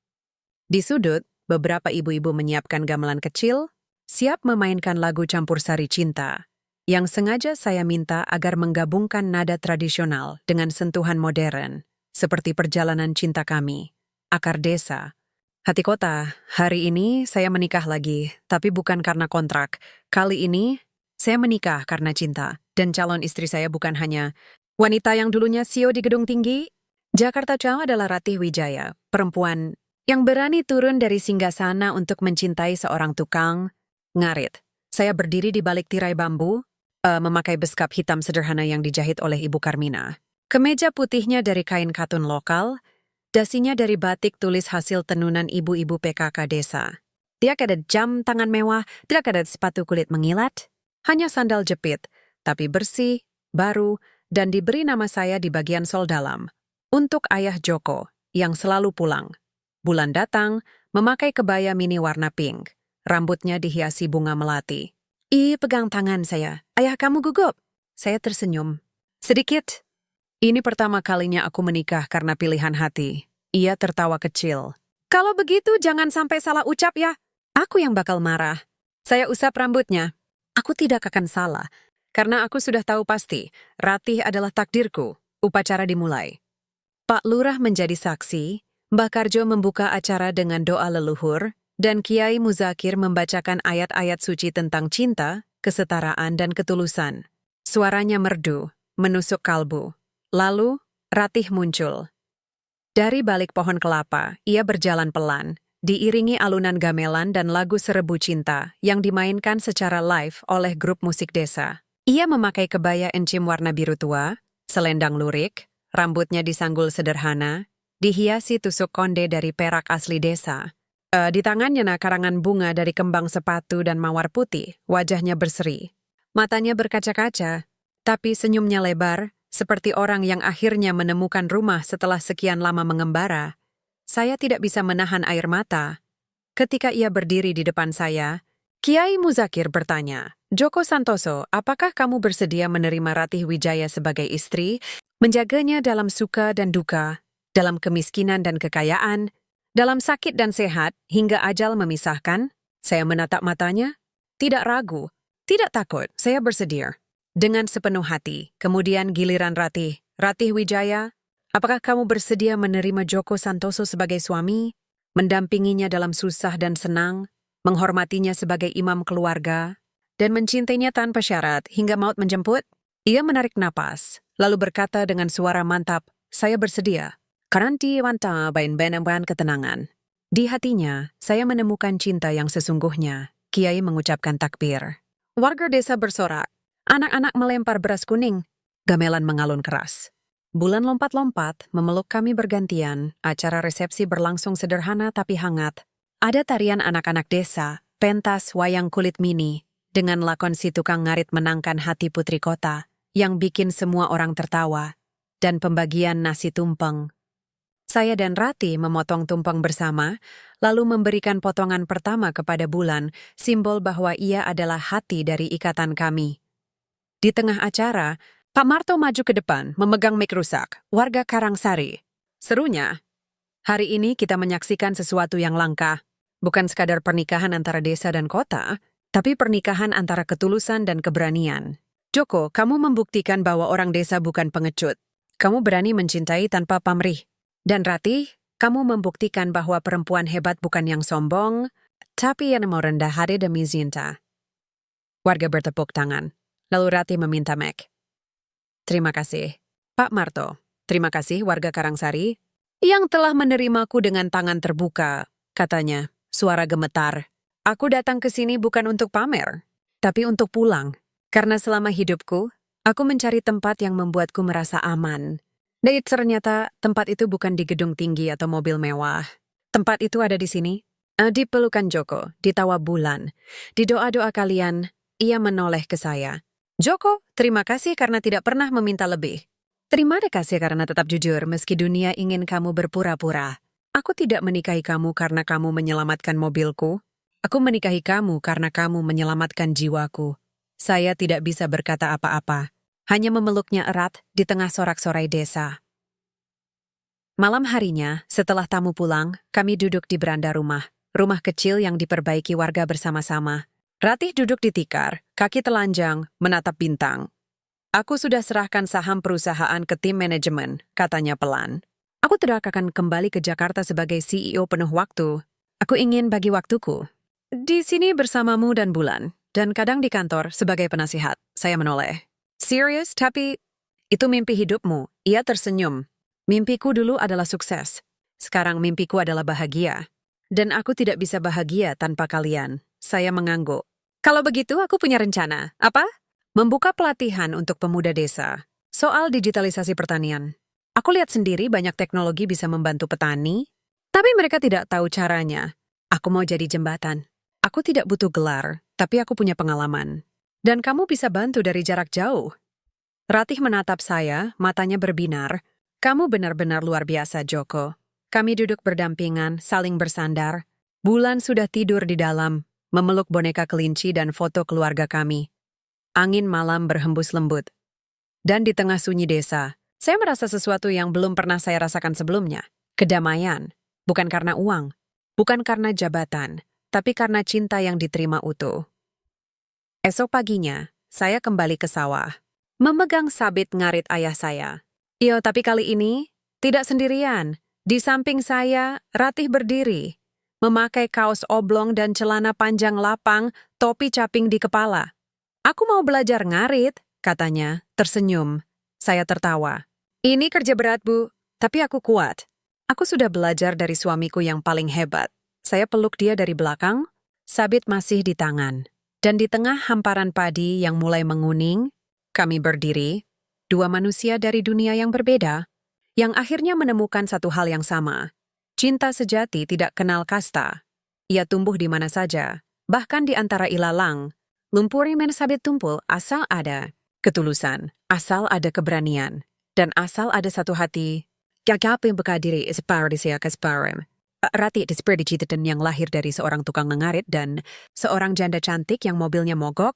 Di sudut, beberapa ibu-ibu menyiapkan gamelan kecil, siap memainkan lagu campur sari cinta, yang sengaja saya minta agar menggabungkan nada tradisional dengan sentuhan modern, seperti perjalanan cinta kami, akar desa. Hati kota, hari ini saya menikah lagi, tapi bukan karena kontrak. Kali ini, saya menikah karena cinta. Dan calon istri saya bukan hanya wanita yang dulunya CEO di gedung tinggi. Jakarta Chow adalah Ratih Wijaya, perempuan yang berani turun dari singgasana untuk mencintai seorang tukang ngarit. Saya berdiri di balik tirai bambu, memakai beskap hitam sederhana yang dijahit oleh Ibu Karmina. Kemeja putihnya dari kain katun lokal, dasinya dari batik tulis hasil tenunan ibu-ibu PKK desa. Tidak ada jam tangan mewah, tidak ada sepatu kulit mengilat, hanya sandal jepit, tapi bersih, baru, dan diberi nama saya di bagian sol dalam. Untuk ayah Joko, yang selalu pulang. Bulan datang, memakai kebaya mini warna pink. Rambutnya dihiasi bunga melati. Pegang tangan saya. Ayah kamu gugup. Saya tersenyum. Sedikit. Ini pertama kalinya aku menikah karena pilihan hati. Ia tertawa kecil. Kalau begitu jangan sampai salah ucap ya. Aku yang bakal marah. Saya usap rambutnya. Aku tidak akan salah. Karena aku sudah tahu pasti, Ratih adalah takdirku. Upacara dimulai. Pak Lurah menjadi saksi, Mbah Karjo membuka acara dengan doa leluhur, dan Kiai Muzakir membacakan ayat-ayat suci tentang cinta, kesetaraan, dan ketulusan. Suaranya merdu, menusuk kalbu. Lalu, Ratih muncul. Dari balik pohon kelapa, ia berjalan pelan, diiringi alunan gamelan dan lagu Serebu Cinta yang dimainkan secara live oleh grup musik desa. Ia memakai kebaya encim warna biru tua, selendang lurik, rambutnya disanggul sederhana, dihiasi tusuk konde dari perak asli desa. Di tangannya karangan bunga dari kembang sepatu dan mawar putih, wajahnya berseri. Matanya berkaca-kaca, tapi senyumnya lebar, seperti orang yang akhirnya menemukan rumah setelah sekian lama mengembara. Saya tidak bisa menahan air mata. Ketika ia berdiri di depan saya, Kiai Muzakir bertanya, Joko Santoso, apakah kamu bersedia menerima Ratih Wijaya sebagai istri, menjaganya dalam suka dan duka, dalam kemiskinan dan kekayaan, dalam sakit dan sehat, hingga ajal memisahkan? Saya menatap matanya. Tidak ragu, tidak takut, saya bersedia. Dengan sepenuh hati, kemudian giliran Ratih. Ratih Wijaya, apakah kamu bersedia menerima Joko Santoso sebagai suami, mendampinginya dalam susah dan senang, menghormatinya sebagai imam keluarga, dan mencintainya tanpa syarat hingga maut menjemput? Ia menarik napas, lalu berkata dengan suara mantap, saya bersedia. Karanti wanta bain-bain ketenangan. Di hatinya, saya menemukan cinta yang sesungguhnya. Kiai mengucapkan takbir. Warga desa bersorak. Anak-anak melempar beras kuning. Gamelan mengalun keras. Bulan lompat-lompat, memeluk kami bergantian. Acara resepsi berlangsung sederhana tapi hangat. Ada tarian anak-anak desa, pentas wayang kulit mini, dengan lakon si tukang ngarit menangkan hati putri kota, yang bikin semua orang tertawa, dan pembagian nasi tumpeng. Saya dan Ratih memotong tumpeng bersama, lalu memberikan potongan pertama kepada Bulan, simbol bahwa ia adalah hati dari ikatan kami. Di tengah acara, Pak Marto maju ke depan, memegang mik rusak, warga Karangsari. Serunya, hari ini kita menyaksikan sesuatu yang langka. Bukan sekadar pernikahan antara desa dan kota, tapi pernikahan antara ketulusan dan keberanian. Joko, kamu membuktikan bahwa orang desa bukan pengecut. Kamu berani mencintai tanpa pamrih. Dan Ratih, kamu membuktikan bahwa perempuan hebat bukan yang sombong, tapi yang mau rendah hati demi cinta. Warga bertepuk tangan. Lalu Ratih meminta mic. Terima kasih, Pak Marto. Terima kasih warga Karangsari yang telah menerimaku dengan tangan terbuka, katanya. Suara gemetar. Aku datang ke sini bukan untuk pamer, tapi untuk pulang. Karena selama hidupku, aku mencari tempat yang membuatku merasa aman. Dan ternyata tempat itu bukan di gedung tinggi atau mobil mewah. Tempat itu ada di sini. Di pelukan Joko, di tawa Bulan. Di doa-doa kalian, ia menoleh ke saya. Joko, terima kasih karena tidak pernah meminta lebih. Terima kasih karena tetap jujur meski dunia ingin kamu berpura-pura. Aku tidak menikahi kamu karena kamu menyelamatkan mobilku. Aku menikahi kamu karena kamu menyelamatkan jiwaku. Saya tidak bisa berkata apa-apa. Hanya memeluknya erat di tengah sorak-sorai desa. Malam harinya, setelah tamu pulang, kami duduk di beranda rumah. Rumah kecil yang diperbaiki warga bersama-sama. Ratih duduk di tikar, kaki telanjang, menatap bintang. Aku sudah serahkan saham perusahaan ke tim manajemen, katanya pelan. Aku tidak akan kembali ke Jakarta sebagai CEO penuh waktu. Aku ingin bagi waktuku. Di sini bersamamu dan Bulan, dan kadang di kantor sebagai penasihat. Saya menoleh. Serius, tapi itu mimpi hidupmu. Ia tersenyum. Mimpiku dulu adalah sukses. Sekarang mimpiku adalah bahagia. Dan aku tidak bisa bahagia tanpa kalian. Saya mengangguk. Kalau begitu, aku punya rencana. Apa? Membuka pelatihan untuk pemuda desa. Soal digitalisasi pertanian. Aku lihat sendiri banyak teknologi bisa membantu petani, tapi mereka tidak tahu caranya. Aku mau jadi jembatan. Aku tidak butuh gelar, tapi aku punya pengalaman. Dan kamu bisa bantu dari jarak jauh. Ratih menatap saya, matanya berbinar. Kamu benar-benar luar biasa, Joko. Kami duduk berdampingan, saling bersandar. Bulan sudah tidur di dalam, memeluk boneka kelinci dan foto keluarga kami. Angin malam berhembus lembut. Dan di tengah sunyi desa, saya merasa sesuatu yang belum pernah saya rasakan sebelumnya. Kedamaian. Bukan karena uang, bukan karena jabatan, tapi karena cinta yang diterima utuh. Esok paginya, saya kembali ke sawah, memegang sabit ngarit ayah saya. Iyo, tapi kali ini, tidak sendirian. Di samping saya, Ratih berdiri, memakai kaos oblong dan celana panjang lapang, topi caping di kepala. Aku mau belajar ngarit, katanya, tersenyum. Saya tertawa. Ini kerja berat, Bu, tapi aku kuat. Aku sudah belajar dari suamiku yang paling hebat. Saya peluk dia dari belakang, sabit masih di tangan. Dan di tengah hamparan padi yang mulai menguning, kami berdiri, dua manusia dari dunia yang berbeda, yang akhirnya menemukan satu hal yang sama. Cinta sejati tidak kenal kasta. Ia tumbuh di mana saja, bahkan di antara ilalang. Lumpuri men sabit tumpul asal ada ketulusan, asal ada keberanian, dan asal ada satu hati. Kakak yang bekadiri separadisia kesparem. Ratih seperti cita yang lahir dari seorang tukang mengarit dan seorang janda cantik yang mobilnya mogok,